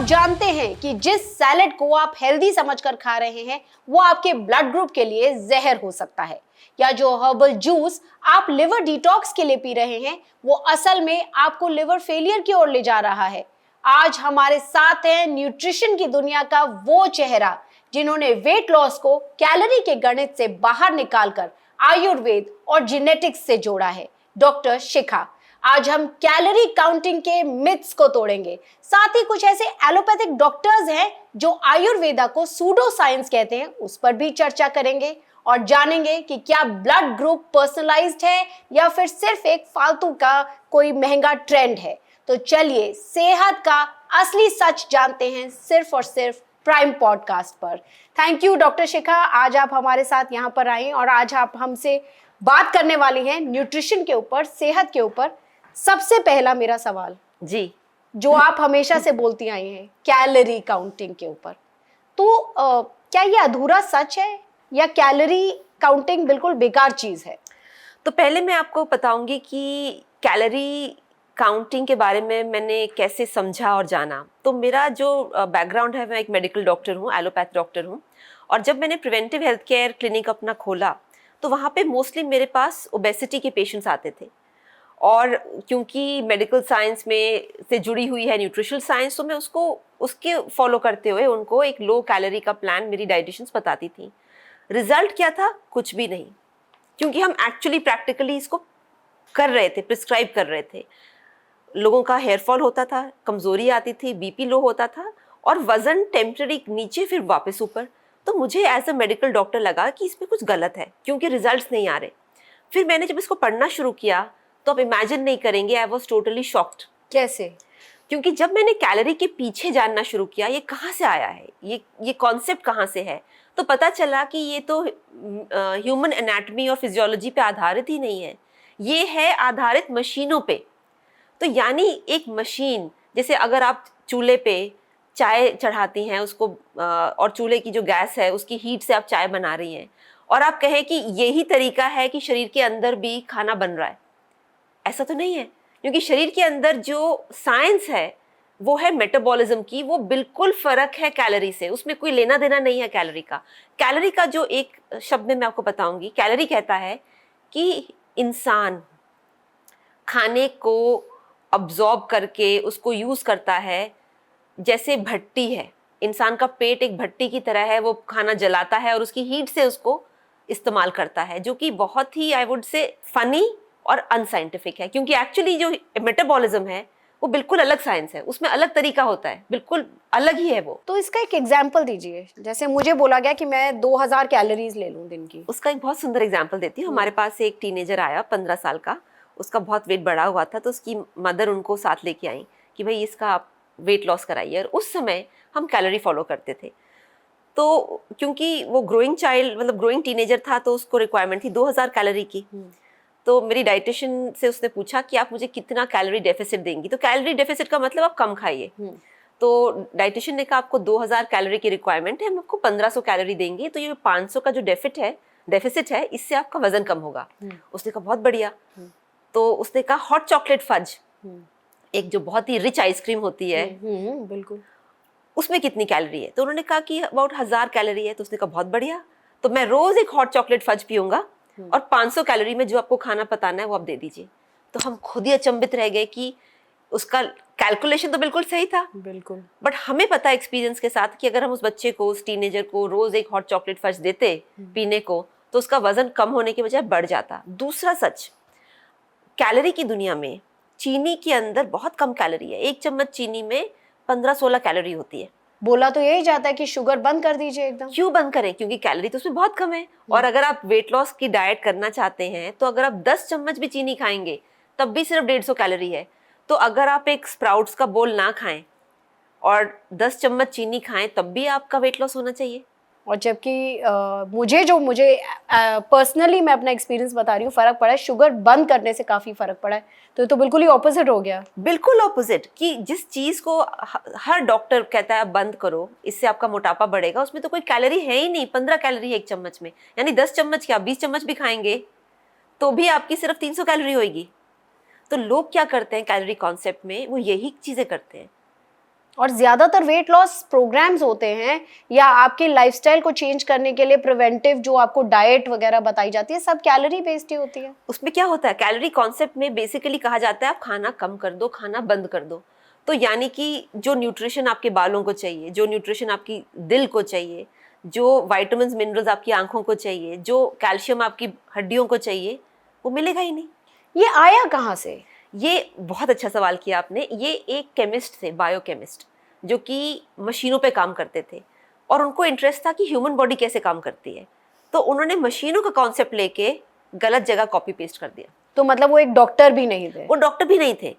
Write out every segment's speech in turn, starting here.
आप जानते हैं कि जिस सैलेड को आप हेल्दी समझकर खा रहे हैं वो आपके ब्लड ग्रुप के लिए जहर हो सकता है, या जो हर्बल जूस आप लिवर डिटॉक्स के लिए पी रहे हैं वो असल में आपको लिवर फेलियर की ओर ले जा रहा है। आज हमारे साथ है न्यूट्रिशन की दुनिया का वो चेहरा जिन्होंने वेट लॉस को कैलोरी के गणित से बाहर निकालकर आयुर्वेद और जेनेटिक्स से जोड़ा है, डॉक्टर शिखा। आज हम कैलोरी काउंटिंग के मिथ्स को तोड़ेंगे। साथ ही कुछ ऐसे एलोपैथिक डॉक्टर्स हैं जो आयुर्वेदा को सूडो साइंस कहते हैं, उस पर भी चर्चा करेंगे और जानेंगे कि क्या ब्लड ग्रुप पर्सनलाइज्ड है या फिर सिर्फ एक फालतू का कोई महंगा ट्रेंड है। तो चलिए सेहत का असली सच जानते हैं सिर्फ और सिर्फ प्राइम पॉडकास्ट पर। थैंक यू डॉक्टर शिखा, आज आप हमारे साथ यहाँ पर आए और आज आप हमसे बात करने वाली हैं न्यूट्रिशन के ऊपर, सेहत के ऊपर। सबसे पहला मेरा सवाल जी, जो आप हमेशा से बोलती आई हैं, कैलोरी काउंटिंग के ऊपर, तो क्या ये अधूरा सच है या कैलोरी काउंटिंग बिल्कुल बेकार चीज है? तो पहले मैं आपको बताऊंगी कि कैलोरी काउंटिंग के बारे में मैंने कैसे समझा और जाना। तो मेरा जो बैकग्राउंड है, मैं एक मेडिकल डॉक्टर हूँ, एलोपैथ डॉक्टर हूँ। और जब मैंने प्रिवेंटिव हेल्थ केयर क्लिनिक अपना खोला तो वहाँ पे मोस्टली मेरे पास ओबेसिटी के पेशेंट्स आते थे। और क्योंकि मेडिकल साइंस में से जुड़ी हुई है न्यूट्रिशनल साइंस, तो मैं उसके फॉलो करते हुए उनको एक लो कैलोरी का प्लान मेरी डाइटिशियंस बताती थी। रिजल्ट क्या था? कुछ भी नहीं, क्योंकि हम एक्चुअली प्रैक्टिकली इसको कर रहे थे, प्रिस्क्राइब कर रहे थे। लोगों का हेयर फॉल होता था, कमजोरी आती थी, बीपी लो होता था और वजन टेम्पररी नीचे फिर वापस ऊपर। तो मुझे एज अ मेडिकल डॉक्टर लगा कि इसमें कुछ गलत है क्योंकि रिजल्ट्स नहीं आ रहे। फिर मैंने जब इसको पढ़ना शुरू किया तो आप इमेजिन नहीं करेंगे, आई वॉज टोटली शॉक्ड। कैसे? क्योंकि जब मैंने कैलोरी के पीछे जानना शुरू किया, ये कहाँ से आया है, ये कॉन्सेप्ट कहाँ से है, तो पता चला कि ये तो ह्यूमन एनाटॉमी और फिजियोलॉजी पे आधारित ही नहीं है, ये है आधारित मशीनों पे। तो यानी एक मशीन, जैसे अगर आप चूल्हे पे चाय चढ़ाती हैं उसको और चूल्हे की जो गैस है उसकी हीट से आप चाय बना रही हैं, और आप कहें कि यही तरीका है कि शरीर के अंदर भी खाना बन रहा है, ऐसा तो नहीं है। क्योंकि शरीर के अंदर जो साइंस है वो है मेटाबॉलिज्म की, वो बिल्कुल फर्क है कैलोरी से, उसमें कोई लेना देना नहीं है कैलोरी का। कैलोरी का जो एक शब्द में मैं आपको बताऊंगी, कैलोरी कहता है कि इंसान खाने को अब्जॉर्ब करके उसको यूज करता है, जैसे भट्टी है, इंसान का पेट एक भट्टी की तरह है, वो खाना जलाता है और उसकी हीट से उसको इस्तेमाल करता है, जो कि बहुत ही आई वुड से फनी और अनसाइंटिफिक है। क्योंकि एक्चुअली जो मेटाबॉलिज्म है वो बिल्कुल अलग साइंस है, उसमें अलग तरीका होता है, बिल्कुल अलग ही है वो। तो इसका एक एग्जाम्पल दीजिए। जैसे मुझे बोला गया कि मैं 2000 कैलोरीज ले लूं दिन की, उसका एक बहुत सुंदर एग्जाम्पल देती हूँ। हमारे पास एक टीनेजर आया 15 साल का, उसका बहुत वेट बढ़ा हुआ था, तो उसकी मदर उनको साथ लेके आई कि भाई इसका आप वेट लॉस कराइए। और उस समय हम कैलोरी फॉलो करते थे। तो क्योंकि वो ग्रोइंग चाइल्ड, मतलब ग्रोइंग टीनेजर था, तो उसको रिक्वायरमेंट थी 2000 कैलोरी की। तो मेरी डाइटिशियन से उसने पूछा कि आप मुझे कितना कैलोरी डेफिसिट देंगी। तो कैलोरी डेफिसिट का मतलब आप कम खाइए। तो डाइटिशियन ने कहा आपको 2000 कैलोरी की रिक्वायरमेंट है, हम आपको 1500 कैलोरी देंगे, तो ये 500 का जो डेफिसिट है इससे आपका वजन कम होगा। उसने कहा बहुत बढ़िया। तो उसने कहा हॉट चॉकलेट फज, एक जो बहुत ही रिच आइसक्रीम होती है, बिल्कुल, उसमें कितनी कैलोरी है? तो उन्होंने कहा कि अबाउट 1000 कैलोरी है। तो उसने कहा बहुत बढ़िया, तो मैं रोज एक हॉट चॉकलेट फज पीऊंगा और 500 कैलोरी में जो आपको खाना पताना है वो आप दे दीजिए। तो हम खुद ही अचंभित रह गए कि उसका कैलकुलेशन तो बिल्कुल सही था, बिल्कुल। बट हमें पता एक्सपीरियंस के साथ कि अगर हम उस बच्चे को, उस टीनेजर को रोज एक हॉट चॉकलेट फज देते पीने को, तो उसका वजन कम होने की बजाय बढ़ जाता। दूसरा सच, कैलोरी की दुनिया में चीनी के अंदर बहुत कम कैलोरी है। एक चम्मच चीनी में 15-16 कैलोरी होती है। बोला तो यही जाता है कि शुगर बंद कर दीजिए एकदम। क्यों बंद करें? क्योंकि कैलोरी तो उसमें बहुत कम है। और अगर आप वेट लॉस की डाइट करना चाहते हैं तो अगर आप 10 चम्मच भी चीनी खाएंगे तब भी सिर्फ 150 कैलोरी है। तो अगर आप एक स्प्राउट्स का बोल ना खाएं और 10 चम्मच चीनी खाएं तब भी आपका वेट लॉस होना चाहिए। और जबकि मुझे पर्सनली, मैं अपना एक्सपीरियंस बता रही हूँ, फर्क पड़ा है, शुगर बंद करने से काफी फर्क पड़ा है। तो ये तो बिल्कुल ही ऑपोजिट हो गया। बिल्कुल ऑपोजिट, कि जिस चीज को हर डॉक्टर कहता है आप बंद करो, इससे आपका मोटापा बढ़ेगा, उसमें तो कोई कैलोरी है ही नहीं। 15 कैलोरी है एक चम्मच में, यानी 10 चम्मच क्या 20 चम्मच भी खाएंगे तो भी आपकी सिर्फ 300 कैलोरी होगी। तो लोग क्या करते हैं कैलोरी कॉन्सेप्ट में, वो यही चीजें करते हैं। और ज्यादातर वेट लॉस प्रोग्राम्स होते हैं या आपके लाइफस्टाइल को चेंज करने के लिए प्रिवेंटिव जो आपको डाइट वगैरह बताई जाती है, सब कैलोरी बेस्ड ही होती है। उसमें क्या होता है, कैलोरी कॉन्सेप्ट में बेसिकली कहा जाता है आप खाना कम कर दो, खाना बंद कर दो। तो यानी कि जो न्यूट्रिशन आपके बालों को चाहिए, जो न्यूट्रिशन आपकी दिल को चाहिए, जो विटामिन्स मिनरल्स आपकी आंखों को चाहिए, जो कैल्शियम आपकी हड्डियों को चाहिए, वो मिलेगा ही नहीं। ये आया कहाँ से? ये बहुत अच्छा सवाल किया आपने। ये एक केमिस्ट थे, बायोकेमिस्ट, जो कि मशीनों पे काम करते थे और उनको इंटरेस्ट था कि ह्यूमन बॉडी कैसे काम करती है। तो उन्होंने मशीनों का कॉन्सेप्ट लेके गलत जगह कॉपी पेस्ट कर दिया। तो मतलब वो एक डॉक्टर भी नहीं थे? वो डॉक्टर भी नहीं थे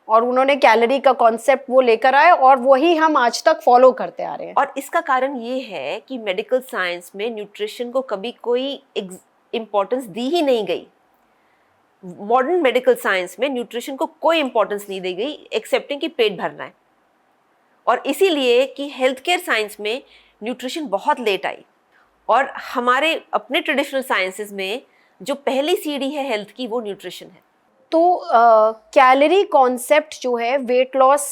और उन्होंने कैलोरी का कॉन्सेप्ट वो लेकर आए और वही हम आज तक फॉलो करते आ रहे हैं। और इसका कारण ये है कि मेडिकल साइंस में न्यूट्रिशन को कभी कोई इम्पोर्टेंस दी ही नहीं गई। मॉडर्न मेडिकल साइंस में न्यूट्रिशन को कोई इम्पोर्टेंस नहीं दी गई एक्सेप्टिंग कि पेट भरना है। और इसीलिए कि हेल्थ केयर साइंस में न्यूट्रिशन बहुत लेट आई। और हमारे अपने ट्रेडिशनल साइंसेस में जो पहली सीढ़ी है हेल्थ की, वो न्यूट्रिशन है। तो कैलोरी कॉन्सेप्ट जो है वेट लॉस,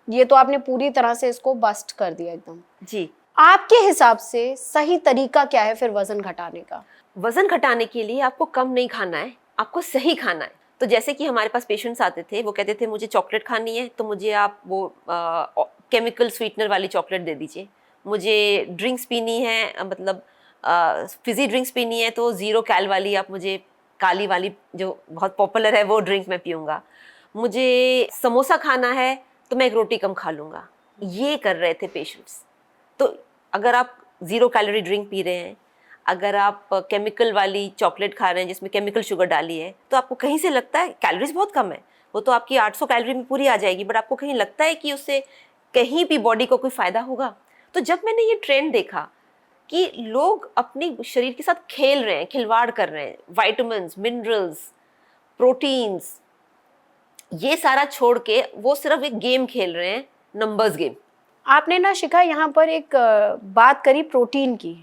ये तो आपने पूरी तरह से इसको बस्ट कर दिया एकदम। जी। आपके हिसाब से सही तरीका क्या है फिर वजन घटाने का? वजन घटाने के लिए आपको कम नहीं खाना है, आपको सही खाना है। तो जैसे कि हमारे पास पेशेंट्स आते थे, वो कहते थे मुझे चॉकलेट खानी है तो मुझे आप वो केमिकल स्वीटनर वाली चॉकलेट दे दीजिए। मुझे ड्रिंक्स पीनी है, मतलब फिजी ड्रिंक्स पीनी है तो 0 कैल वाली, आप मुझे काली वाली जो बहुत पॉपुलर है वो ड्रिंक मैं पीऊँगा। मुझे समोसा खाना है तो मैं एक रोटी कम खा लूँगा। ये कर रहे थे पेशेंट्स। तो अगर आप 0 कैलोरी ड्रिंक पी रहे हैं, अगर आप केमिकल वाली चॉकलेट खा रहे हैं जिसमें केमिकल शुगर डाली है, तो आपको कहीं से लगता है कैलोरीज बहुत कम है, वो तो आपकी 800 कैलोरी में पूरी आ जाएगी, बट आपको कहीं लगता है कि उससे कहीं भी बॉडी को कोई फ़ायदा होगा। तो जब मैंने ये ट्रेंड देखा कि लोग अपने शरीर के साथ खेल रहे हैं, खिलवाड़ कर रहे हैं, विटामिन्स, मिनरल्स, प्रोटीन्स, ये सारा छोड़ के वो सिर्फ एक गेम खेल रहे हैं, नंबर्स गेम। आपने ना शिखा यहाँ पर एक बात करी प्रोटीन की।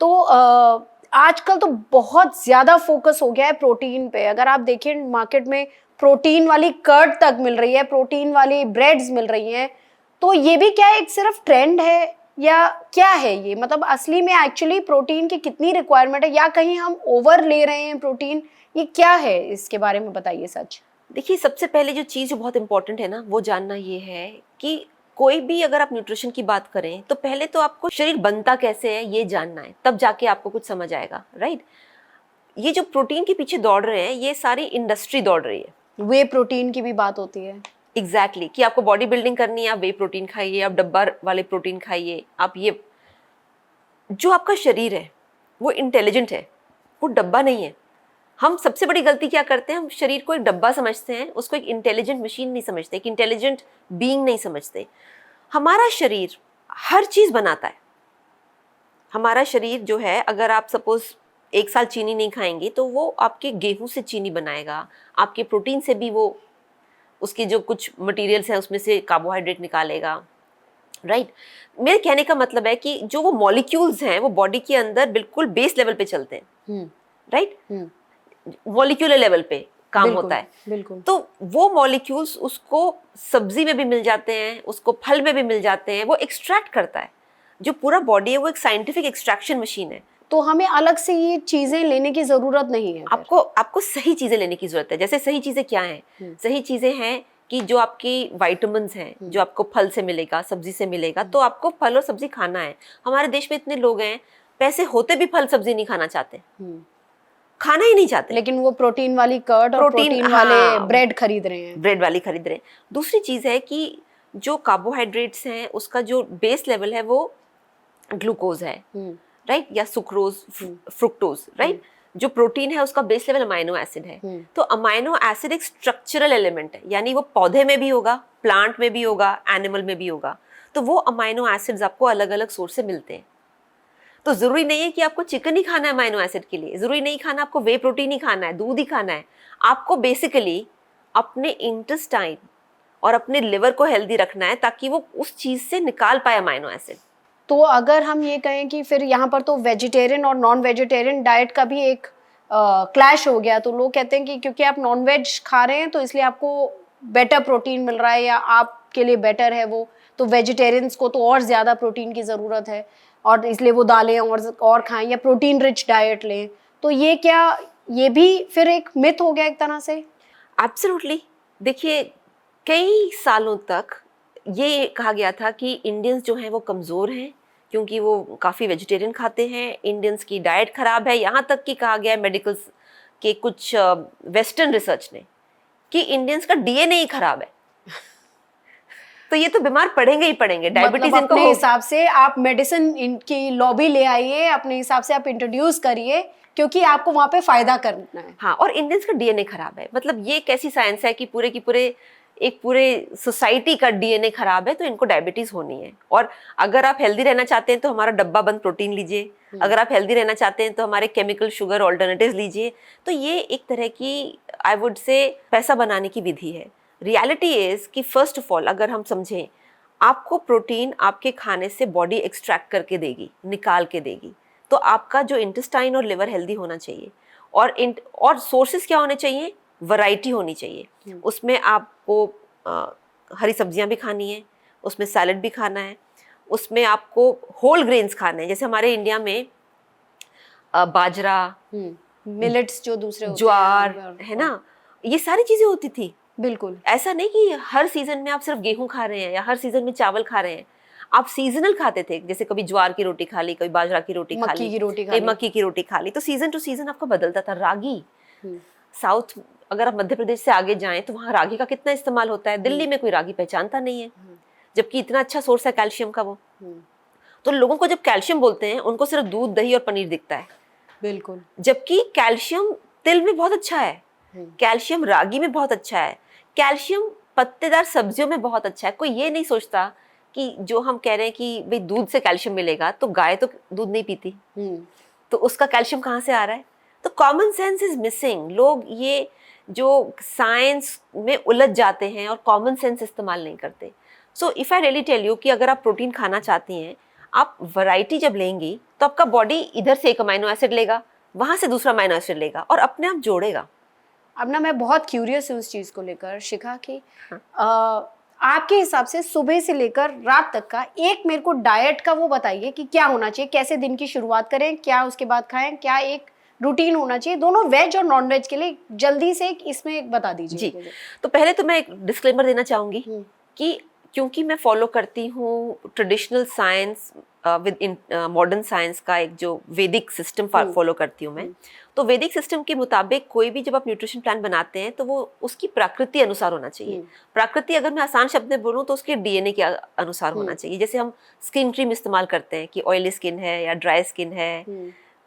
तो आजकल तो बहुत ज़्यादा फोकस हो गया है प्रोटीन पे। अगर आप देखें मार्केट में प्रोटीन वाली कर्ड तक मिल रही है, प्रोटीन वाली ब्रेड्स मिल रही हैं। तो ये भी क्या एक सिर्फ ट्रेंड है या क्या है ये? मतलब असली में एक्चुअली प्रोटीन की कितनी रिक्वायरमेंट है या कहीं हम ओवर ले रहे हैं प्रोटीन? ये क्या है, इसके बारे में बताइए सच। देखिए, सबसे पहले जो चीज़ जो बहुत इंपॉर्टेंट है ना, वो जानना ये है कि कोई भी अगर आप न्यूट्रिशन की बात करें तो पहले तो आपको शरीर बनता कैसे है ये जानना है, तब जाके आपको कुछ समझ आएगा, राइट। ये जो प्रोटीन के पीछे दौड़ रहे हैं, ये सारी इंडस्ट्री दौड़ रही है। वे प्रोटीन की भी बात होती है। एग्जैक्टली कि आपको बॉडी बिल्डिंग करनी है, आप वे प्रोटीन खाइए, आप डब्बा वाले प्रोटीन खाइए, आप ये। जो आपका शरीर है वो इंटेलिजेंट है, वो डब्बा नहीं है। हम सबसे बड़ी गलती क्या करते हैं, हम शरीर को एक डब्बा समझते हैं, उसको एक इंटेलिजेंट मशीन नहीं समझते, एक इंटेलिजेंट बीइंग नहीं समझते। हमारा शरीर हर चीज़ बनाता है। हमारा शरीर जो है, अगर आप सपोज 1 साल चीनी नहीं खाएंगे तो वो आपके गेहूं से चीनी बनाएगा, आपके प्रोटीन से भी वो उसके जो कुछ मटेरियल्स हैं उसमें से कार्बोहाइड्रेट निकालेगा, राइट। मेरे कहने का मतलब है कि जो वो मॉलिक्यूल्स हैं वो बॉडी के अंदर बिल्कुल बेस लेवल पे चलते हैं, राइट, मॉलिक्यूलर लेवल पे काम होता है। बिल्कुल। तो वो मॉलिक्यूल्स उसको सब्जी में भी मिल जाते हैं, उसको फल में भी मिल जाते हैं, वो एक्सट्रैक्ट करता है। जो पूरा बॉडी है वो एक साइंटिफिक एक्सट्रैक्शन मशीन है। तो हमें अलग से ये चीजें लेने की जरूरत नहीं है। आपको सही चीजें लेने की जरूरत है। जैसे सही चीजें क्या हैं? सही चीजें हैं कि जो आपकी विटामिन्स हैं, जो आपको फल से मिलेगा, सब्जी से मिलेगा, तो आपको फल और सब्जी खाना है। हमारे देश में इतने लोग हैं, पैसे होते भी फल सब्जी नहीं खाना चाहते, खाना ही नहीं चाहते, लेकिन वो प्रोटीन वाली कर्ड और प्रोटीन वाले ब्रेड खरीद रहे हैं, ब्रेड वाली खरीद रहे हैं। दूसरी चीज है कि जो कार्बोहाइड्रेट्स हैं उसका जो बेस लेवल है वो ग्लूकोज है, राइट, या सुक्रोज, फ्रुक्टोज, राइट। जो प्रोटीन है उसका बेस लेवल अमाइनो एसिड है। तो अमाइनो एसिड एक स्ट्रक्चरल एलिमेंट है, यानी वो पौधे में भी होगा, प्लांट में भी होगा, एनिमल में भी होगा। तो वो अमाइनो एसिड्स आपको अलग अलग सोर्स से मिलते हैं। तो जरूरी नहीं है कि आपको चिकन ही खाना है अमाइनो एसिड के लिए, जरूरी नहीं खाना आपको वे प्रोटीन ही खाना है, दूध ही खाना है। आपको बेसिकली अपने इंटेस्टाइन और अपने लिवर को हेल्दी रखना है ताकि वो उस चीज से निकाल पाए अमाइनो एसिड। तो अगर हम ये कहें कि फिर यहाँ पर तो वेजिटेरियन और नॉन वेजिटेरियन डाइट का भी एक क्लैश हो गया, तो लोग कहते हैं कि क्योंकि आप नॉन वेज खा रहे हैं तो इसलिए आपको बेटर प्रोटीन मिल रहा है, या आप के लिए बेटर है वो, तो वेजिटेरियंस को तो और ज़्यादा प्रोटीन की ज़रूरत है और इसलिए वो दालें और खाएं या प्रोटीन रिच डाइट लें। तो ये क्या, ये भी फिर एक मिथ हो गया एक तरह से? एब्सोल्युटली। देखिए, कई सालों तक ये कहा गया था कि इंडियंस जो हैं वो कमज़ोर हैं क्योंकि वो काफ़ी वेजिटेरियन खाते हैं, इंडियंस की डाइट ख़राब है। यहाँ तक कि कहा गया है मेडिकल के कुछ वेस्टर्न रिसर्च ने कि इंडियंस का डीएनए ही ख़राब है। तो ये तो बीमार पड़ेंगे ही पड़ेंगे, डायबिटीज मतलब इनको अपने हिसाब से आप मेडिसिन इनकी लॉबी ले आइए, अपने हिसाब से आप इंट्रोड्यूस करिए, क्योंकि आपको वहाँ पे फायदा करना है। हाँ, और इंडियंस का डीएनए खराब है। मतलब ये कैसी साइंस है कि पूरे की पूरे एक पूरे सोसाइटी का डीएनए खराब है तो इनको डायबिटीज होनी है। और अगर आप हेल्दी रहना चाहते हैं तो हमारा डब्बा बंद प्रोटीन लीजिए, अगर आप हेल्दी रहना चाहते हैं तो हमारे केमिकल शुगर ऑल्टरनेटिव्स लीजिए। तो ये एक तरह की आई वुड से पैसा बनाने की विधि है। रियलिटी इज कि फर्स्ट ऑफ ऑल अगर हम समझें, आपको प्रोटीन आपके खाने से बॉडी एक्सट्रैक्ट करके देगी, निकाल के देगी। तो आपका जो इंटेस्टाइन और लिवर हेल्दी होना चाहिए। और सोर्सेज क्या होने चाहिए? वैरायटी होनी चाहिए। उसमें आपको हरी सब्जियां भी खानी है, उसमें सैलड भी खाना है, उसमें आपको होल ग्रेन्स खाने हैं। जैसे हमारे इंडिया में बाजरा, मिलेट्स जो दूसरे होते ज्वार हैं, है ना, ये सारी चीजें होती थी। बिल्कुल। ऐसा नहीं कि हर सीजन में आप सिर्फ गेहूं खा रहे हैं या हर सीजन में चावल खा रहे हैं। आप सीजनल खाते थे, जैसे कभी ज्वार की रोटी खा ली, कभी बाजरा की रोटी खा मक्की ली, की रोटी खा कभी ली। मक्की की रोटी खा ली। तो सीजन टू सीजन आपका बदलता था। रागी, साउथ अगर आप मध्य प्रदेश से आगे जाएं तो वहाँ रागी का कितना इस्तेमाल होता है। दिल्ली में कोई रागी पहचानता नहीं है, जबकि इतना अच्छा सोर्स है कैल्शियम का वो। तो लोगों को जब कैल्शियम बोलते हैं उनको सिर्फ दूध, दही और पनीर दिखता है। बिल्कुल। जबकि कैल्शियम तिल में बहुत अच्छा है, कैल्शियम रागी में बहुत अच्छा है, कैल्शियम पत्तेदार सब्जियों में बहुत अच्छा है। कोई ये नहीं सोचता कि जो हम कह रहे हैं कि भाई दूध से कैल्शियम मिलेगा, तो गाय तो दूध नहीं पीती, तो उसका कैल्शियम कहाँ से आ रहा है? तो कॉमन सेंस इज मिसिंग। लोग ये जो साइंस में उलझ जाते हैं और कॉमन सेंस इस्तेमाल नहीं करते। So if I really tell you कि अगर आप प्रोटीन खाना चाहती हैं, आप वैरायटी जब लेंगी तो आपका बॉडी इधर से एक अमाइनो एसिड लेगा, वहां से दूसरा अमाइनो एसिड लेगा और अपने आप जोड़ेगा। अब ना मैं बहुत क्यूरियस हूँ उस चीज़ को लेकर शिखा कि आपके हिसाब से सुबह से लेकर रात तक का एक मेरे को डाइट का वो बताइए कि क्या होना चाहिए, कैसे दिन की शुरुआत करें, क्या उसके बाद खाएं, क्या एक रूटीन होना चाहिए दोनों वेज और नॉन वेज के लिए, जल्दी से इसमें एक बता दीजिए जी। मुझे। तो पहले तो मैं एक डिस्क्लेमर देना चाहूंगी कि क्योंकि मैं फॉलो करती हूँ traditional science with modern science का एक जो वैदिक सिस्टम फॉलो करती हूँ मैं। तो वैदिक सिस्टम के मुताबिक कोई भी जब आप न्यूट्रिशन प्लान बनाते हैं तो वो उसकी प्रकृति अनुसार होना चाहिए। प्रकृति अगर मैं आसान शब्द में बोलूँ तो उसके डीएनए के अनुसार होना चाहिए। जैसे हम स्किन क्रीम इस्तेमाल करते हैं कि ऑयली स्किन है या ड्राई स्किन है,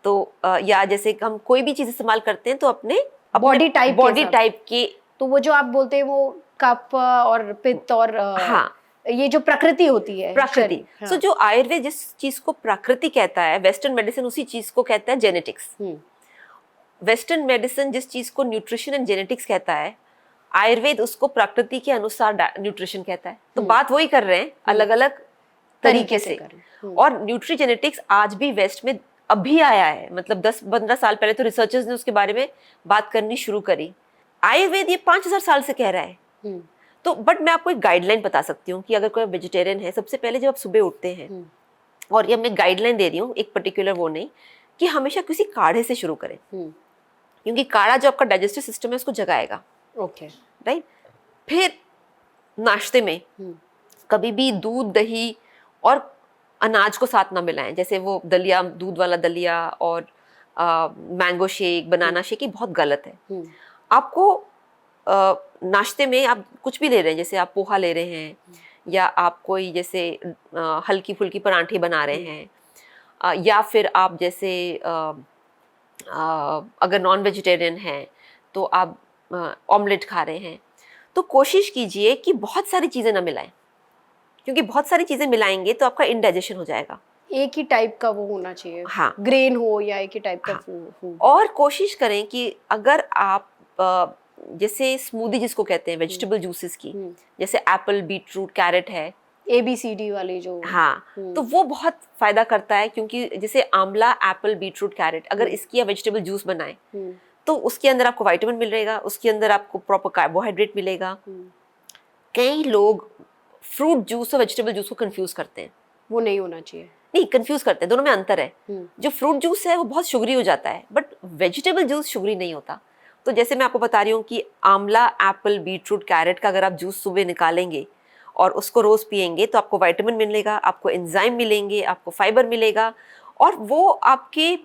तो या जैसे हम कोई भी चीज़ इस्तेमाल करते हैं तो अपने बॉडी टाइप के, तो वो जो आप बोलते हैं वो कफ और पित्त और हाँ, ये जो प्रकृति होती है, प्रकृति। सो जो आयुर्वेद जिस चीज को प्रकृति कहता है, वेस्टर्न मेडिसिन उसी चीज को कहता है जेनेटिक्स। वेस्टर्न मेडिसिन जिस चीज को न्यूट्रिशन एंड जेनेटिक्स कहता है, आयुर्वेद उसको प्रकृति के अनुसार न्यूट्रिशन कहता है। तो बात वही कर रहे हैं, अलग अलग तरीके से। और न्यूट्री जेनेटिक्स आज भी वेस्ट में अभी आया है, मतलब 10-15 साल पहले तो रिसर्चर्स ने उसके बारे में बात करनी शुरू करी। आयुर्वेद ये 5000 साल से कह रहा है। तो बट मैं आपको एक गाइडलाइन बता सकती हूँ कि अगर कोई वेजिटेरियन है, सबसे पहले जब आप सुबह उठते हैं, और ये मैं गाइडलाइन दे रही हूँ, एक पर्टिकुलर वो नहीं, कि हमेशा किसी काढ़े से शुरू करें, क्योंकि काढ़ा जो आपका डाइजेस्टिव सिस्टम है उसको जगाएगा। Okay, right. फिर नाश्ते में कभी भी दूध, दही और अनाज को साथ ना मिलाएं। जैसे वो दलिया, दूध वाला दलिया और मैंगो शेक, बनाना शेक, ये बहुत गलत है। आपको नाश्ते में आप कुछ भी ले रहे हैं, जैसे आप पोहा ले रहे हैं या आप कोई जैसे हल्की फुल्की पराठे बना रहे हैं, या फिर आप जैसे अगर नॉन वेजिटेरियन हैं तो आप ऑमलेट खा रहे हैं, तो कोशिश कीजिए कि बहुत सारी चीज़ें ना मिलाएं, क्योंकि बहुत सारी चीज़ें मिलाएंगे तो आपका इनडाइजेशन हो जाएगा। एक ही टाइप का वो होना चाहिए, हाँ, ग्रेन हो या एक ही टाइप का फूड। और कोशिश करें कि अगर आप जैसे स्मूदी जिसको कहते हैं वेजिटेबल जूसेस की, जैसे एप्पल, बीटरूट, कैरेट है, ABCD वाली जो, हाँ, तो वो बहुत फायदा करता है। क्योंकि जैसे आंवला, एप्पल, बीटरूट, कैरेट, अगर इसकी आप वेजिटेबल जूस बनाएं तो उसके अंदर आपको विटामिन मिलेगा, उसके अंदर आपको प्रॉपर कार्बोहाइड्रेट मिलेगा। कई लोग फ्रूट जूस और वेजिटेबल जूस को कंफ्यूज करते हैं। वो नहीं होना चाहिए। नहीं, कंफ्यूज करते हैं, दोनों में अंतर है। जो फ्रूट जूस है वो बहुत शुगरी हो जाता है, बट वेजिटेबल जूस शुगरी नहीं होता। तो जैसे मैं आपको बता रही हूँ कि आंवला, एप्पल, बीटरूट, कैरेट का अगर आप जूस सुबह निकालेंगे और उसको रोज पिएंगे तो आपको विटामिन मिलेगा, आपको एंजाइम मिलेंगे, आपको फाइबर मिलेगा, और वो आपके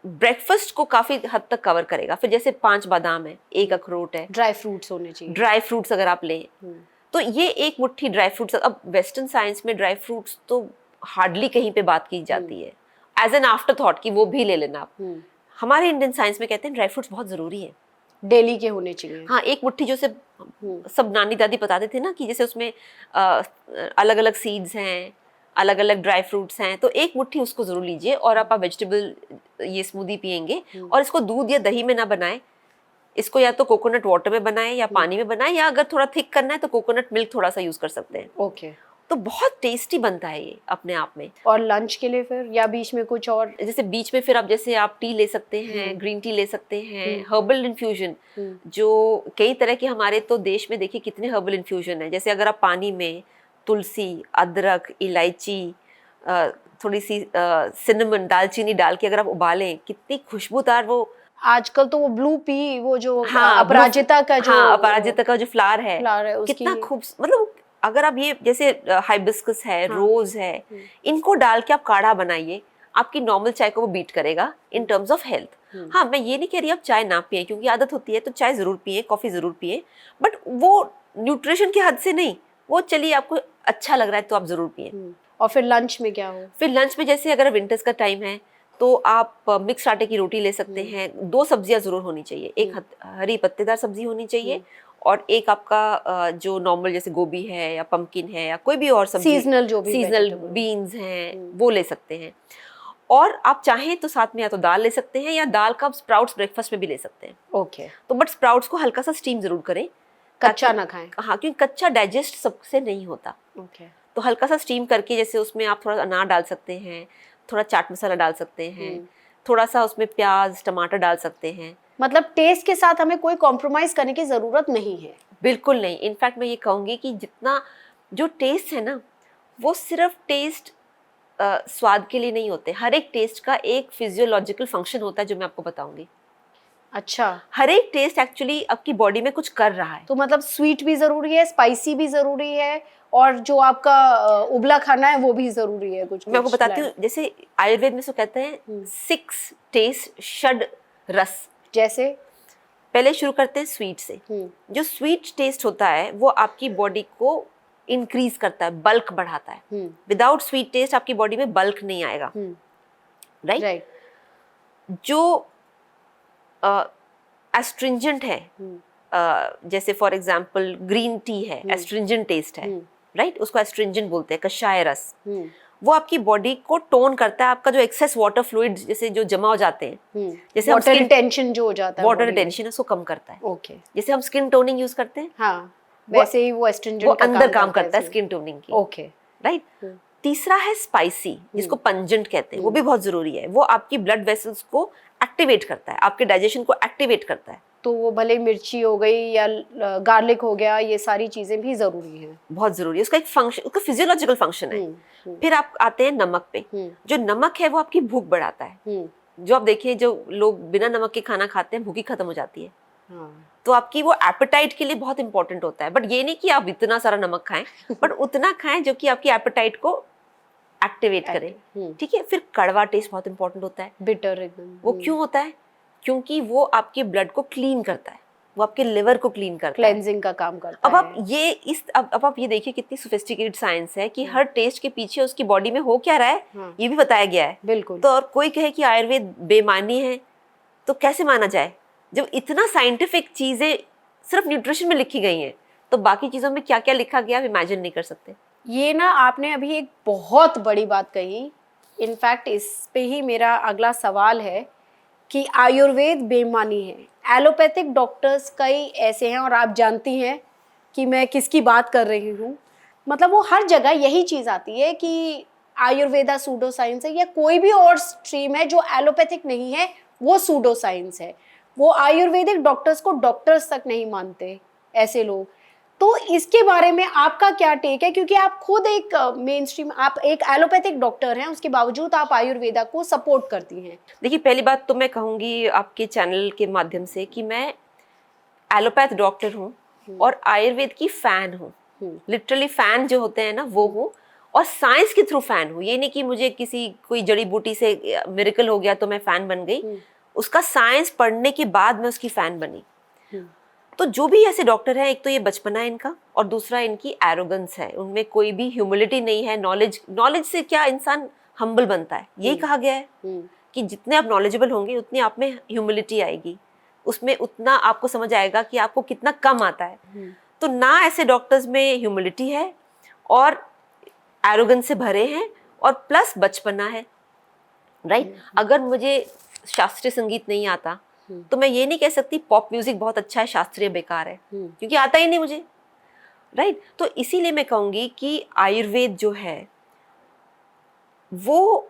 ब्रेकफास्ट को काफी हद तक कवर करेगा। फिर जैसे 5 बादाम है, 1 अखरोट है, ड्राई फ्रूट्स होने चाहिए। ड्राई फ्रूट्स अगर आप लें तो ये एक मुट्ठी ड्राई फ्रूट्स, अब वेस्टर्न साइंस में ड्राई फ्रूट्स तो हार्डली कहीं पे बात की जाती है, एज एन आफ्टर थॉट कि वो भी ले लेना आप। हमारे इंडियन साइंस में कहते हैं ड्राई फ्रूट्स बहुत जरूरी है, डेली के होने चाहिए। हाँ, एक मुट्ठी जो से सब नानी दादी बताते थे ना कि जैसे उसमें अलग अलग सीड्स हैं, अलग अलग ड्राई फ्रूट्स हैं, तो एक मुट्ठी उसको जरूर लीजिए। और आप वेजिटेबल ये स्मूदी पियेंगे, और इसको दूध या दही में ना बनाएं, इसको या तो कोकोनट वाटर में बनाएं या पानी में बनाएं, या अगर थोड़ा थिक करना है तो कोकोनट मिल्क थोड़ा सा यूज कर सकते हैं। ओके। तो बहुत टेस्टी बनता है ये अपने आप में। और लंच के लिए फिर, या बीच में कुछ और? जैसे बीच में फिर आप जैसे आप टी ले सकते हैं, ग्रीन टी ले सकते हैं, हर्बल इन्फ्यूजन, जो कई तरह के हमारे तो देश में देखिए कितने हर्बल इन्फ्यूजन है। जैसे अगर आप पानी में तुलसी, अदरक, इलायची, थोड़ी सी सिनेमन, दालचीनी डाल के अगर आप उबालें, कितनी खुशबूदार वो। आजकल तो वो ब्लू पी, वो जो हाँ, अपराजिता का जो, हाँ, अपराजिता का जो फ्लावर है उसकी कितना खूब, मतलब अगर आप ये जैसे हाइबिस्कस है, रोज है, इनको डाल के आप काढ़ा बनाइए, आपकी नॉर्मल चाय को वो बीट करेगा इन टर्म्स ऑफ हेल्थ। हाँ, मैं ये नहीं कह रही आप चाय ना पिए, क्योंकि आदत होती है तो चाय जरूर पिए, कॉफी जरूर पिए, बट वो न्यूट्रिशन की हद से नहीं, वो चलिए आपको अच्छा लग रहा है तो आप जरूर पिए। और फिर लंच में क्या हो? फिर लंच में जैसे अगर विंटर्स का टाइम है तो आप मिक्स आटे की रोटी ले सकते हैं। 2 सब्जियां जरूर होनी चाहिए, एक हरी पत्तेदार सब्जी होनी चाहिए, और एक आपका जो नॉर्मल जैसे गोभी है या पंपकिन है या कोई भी और सब्जी, सीजनल जो भी सीजनल बीन्स हैं वो ले सकते हैं। और आप चाहें तो साथ में या तो दाल ले सकते हैं, या दाल का स्प्राउट्स ब्रेकफास्ट में भी ले सकते हैं। ओके। तो बट स्प्राउट्स को हल्का सा स्टीम जरूर करें, कच्चा ना खाएं। हाँ, क्योंकि कच्चा डाइजेस्ट सबसे नहीं होता। ओके। तो हल्का सा स्टीम करके, जैसे उसमें आप थोड़ा अनार डाल सकते हैं, थोड़ा चाट मसाला डाल सकते हैं, थोड़ा सा उसमें प्याज टमाटर डाल सकते हैं। मतलब टेस्ट के साथ हमें कोई कॉम्प्रोमाइज करने की जरूरत नहीं है। बिल्कुल नहीं। इनफैक्ट मैं ये कहूँगी कि जितना जो टेस्ट है ना, वो सिर्फ टेस्ट स्वाद के लिए नहीं होते, हर एक टेस्ट का एक फिजियोलॉजिकल फंक्शन होता है जो मैं आपको बताऊंगी। अच्छा। हर एक टेस्ट एक्चुअली आपकी बॉडी में कुछ कर रहा है। तो मतलब स्वीट भी जरूरी है, स्पाइसी भी जरूरी है, और जो आपका उबला खाना है वो भी जरूरी है। कुछ मैं आपको बताती हूँ, जैसे आयुर्वेद में सो कहते हैं 6 टेस्ट षड रस। जैसे पहले शुरू करते हैं स्वीट से। जो स्वीट टेस्ट होता है वो आपकी बॉडी को इंक्रीज करता है, बल्क बढ़ाता है। विदाउट स्वीट टेस्ट आपकी बॉडी में बल्क नहीं आएगा, राइट? जो एस्ट्रिंजेंट है, जैसे फॉर एग्जांपल ग्रीन टी है, एस्ट्रिंजेंट टेस्ट है, राइट? उसको एस्ट्रिंजेंट बोलते हैं, कषाय रस। वो आपकी बॉडी को टोन करता है, आपका जो एक्सेस वाटर फ्लूइड जैसे जो जमा हो जाते हैं, जैसे वाटर रिटेंशन जो हो जाता है, वाटर रिटेंशन उसको कम करता है। ओके। जैसे हम स्किन टोनिंग यूज करते हैं, हाँ, वैसे ही वो एस्ट्रिंजेंट वो अंदर काम करता है स्किन टोनिंग की। Okay, right. तीसरा है स्पाइसी, जिसको पंजेंट कहते हैं, वो भी बहुत जरूरी है। वो आपकी ब्लड वेसल्स को एक्टिवेट करता है, आपके डाइजेशन को एक्टिवेट करता है। तो वो भले मिर्ची हो गई या गार्लिक हो गया, ये सारी चीजें भी जरूरी हैं, बहुत जरूरी है। उसका एक फंक्शन, उसका फिजियोलॉजिकल फंक्शन है। फिर आप आते हैं नमक पे। जो नमक है वो आपकी भूख बढ़ाता है। जो आप देखिए, जो लोग बिना नमक के खाना खाते हैं, भूखी खत्म हो जाती है। तो आपकी वो एपेटाइट के लिए बहुत इंपॉर्टेंट होता है। बट ये नहीं कि आप इतना सारा नमक खाएं, बट उतना खाएं जो कि आपकी एपेटाइट को एक्टिवेट करे, ठीक है। फिर कड़वा टेस्ट बहुत इंपॉर्टेंट होता है, बिटर एकदम। वो क्यों होता है? क्योंकि वो आपके ब्लड को क्लीन करता है, वो आपके लिवर को क्लीन करता है, क्लेंजिंग का काम करता है। अब आप ये देखिए कितनी सोफिस्टिकेटेड साइंस है कि हर टेस्ट के पीछे उसकी बॉडी में हो क्या रहा है, ये भी बताया गया है। बिल्कुल। तो और कोई कहे कि आयुर्वेद बेमानी है तो कैसे माना जाए, जब इतना साइंटिफिक चीजें सिर्फ न्यूट्रिशन में लिखी गई हैं, तो बाकी चीजों में क्या क्या लिखा गया आप इमेजिन नहीं कर सकते। ये ना आपने अभी एक बहुत बड़ी बात कही। इनफैक्ट इस पे ही मेरा अगला सवाल है कि आयुर्वेद बेईमानी है। एलोपैथिक डॉक्टर्स कई ऐसे हैं, और आप जानती हैं कि मैं किसकी बात कर रही हूँ। मतलब वो हर जगह यही चीज़ आती है कि आयुर्वेदा सूडो साइंस है, या कोई भी और स्ट्रीम है जो एलोपैथिक नहीं है वो सूडो साइंस है। वो आयुर्वेदिक डॉक्टर्स को डॉक्टर्स तक नहीं मानते ऐसे लोग। तो इसके बारे में आपका क्या टेक है, क्योंकि आप खुद एक मेन स्ट्रीम, आप एक एलोपैथिक डॉक्टर हैं, उसके बावजूद आप आयुर्वेदा को सपोर्ट करती हैं। देखिए, पहली बात तो मैं कहूँगी आपके चैनल के माध्यम से कि मैं एलोपैथ डॉक्टर हूँ और आयुर्वेद की फ़ैन हूँ। लिटरली फ़ैन जो होते हैं ना, वो हूँ, और साइंस के थ्रू फ़ैन हूँ। ये नहीं कि मुझे किसी कोई जड़ी बूटी से मिरेकल हो गया तो मैं फ़ैन बन गई। उसका साइंस पढ़ने के बाद मैं उसकी फ़ैन बनी। तो जो भी ऐसे डॉक्टर हैं, एक तो ये बचपना है इनका, और दूसरा इनकी एरोगेंस है, उनमें कोई भी ह्यूमिलिटी नहीं है। नॉलेज से क्या इंसान हम्बल बनता है, यही कहा गया है कि जितने आप नॉलेजेबल होंगे उतनी आप में ह्यूमिलिटी आएगी, उसमें उतना आपको समझ आएगा कि आपको कितना कम आता है। तो ना ऐसे डॉक्टर्स में ह्यूमिलिटी है और एरोगेंस से भरे हैं, और प्लस बचपना है, राइट। अगर मुझे शास्त्रीय संगीत नहीं आता तो मैं ये नहीं कह सकती पॉप म्यूजिक बहुत अच्छा है, शास्त्रीय बेकार है, क्योंकि आता ही नहीं मुझे, राइट। तो इसीलिए मैं कहूँगी कि आयुर्वेद जो है वो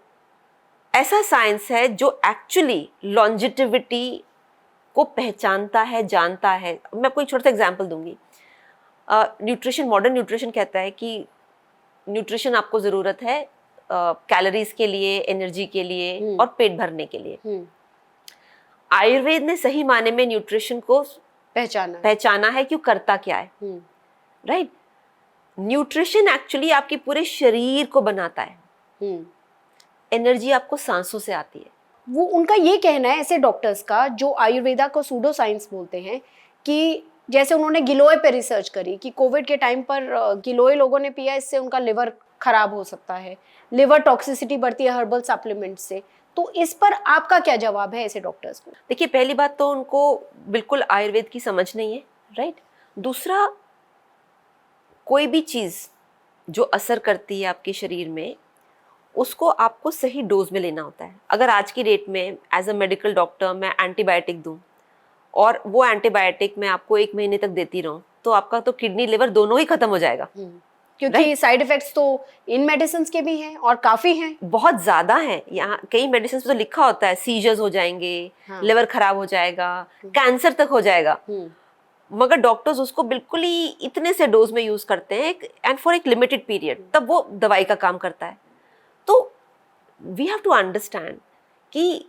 ऐसा साइंस है जो एक्चुअली लॉन्जिटिविटी को पहचानता है, जानता है। मैं आपको एक छोटा सा एग्जांपल दूंगी। न्यूट्रिशन, मॉडर्न न्यूट्रिशन कहता है कि न्यूट्रिशन आपको ज़रूरत है कैलोरीज के लिए, एनर्जी के लिए और पेट भरने के लिए। आयुर्वेद ने सही माने में न्यूट्रिशन को पहचाना है, क्यों करता क्या है, राइट। न्यूट्रिशन एक्चुअली आपके पूरे शरीर को बनाता है। एनर्जी आपको सांसों से आती है। वो उनका ये कहना है ऐसे डॉक्टर्स का जो आयुर्वेदा को सूडो साइंस बोलते हैं, कि जैसे उन्होंने गिलोय पे रिसर्च करी कि कोविड के टाइम पर गिलोय लोगों ने पिया, इससे उनका लिवर खराब हो सकता है, लिवर टॉक्सिसिटी बढ़ती है हर्बल सप्लीमेंट से। तो इस पर आपका क्या जवाब है ऐसे डॉक्टर्स को? देखिए, पहली बात तो उनको बिल्कुल आयुर्वेद की समझ नहीं है, राइट। दूसरा, कोई भी चीज़ जो असर करती है आपके शरीर में, उसको आपको सही डोज में लेना होता है। अगर आज की डेट में एज अ मेडिकल डॉक्टर मैं एंटीबायोटिक दूं और वो एंटीबायोटिक मैं आपको 1 महीने तक देती रहूं, तो आपका तो किडनी लिवर दोनों ही खत्म हो जाएगा, क्योंकि साइड इफेक्ट्स तो इन मेडिसिन के भी हैं और काफी हैं, बहुत ज्यादा हैं। यहाँ कई मेडिसिन पे तो लिखा होता है सीजर्स हो जाएंगे, लिवर खराब हो जाएगा, कैंसर तक हो जाएगा, मगर डॉक्टर्स उसको बिल्कुल ही इतने से डोज में यूज करते हैं एंड फॉर एक लिमिटेड पीरियड, तब वो दवाई का काम करता है। तो वी हैव टू अंडरस्टैंड कि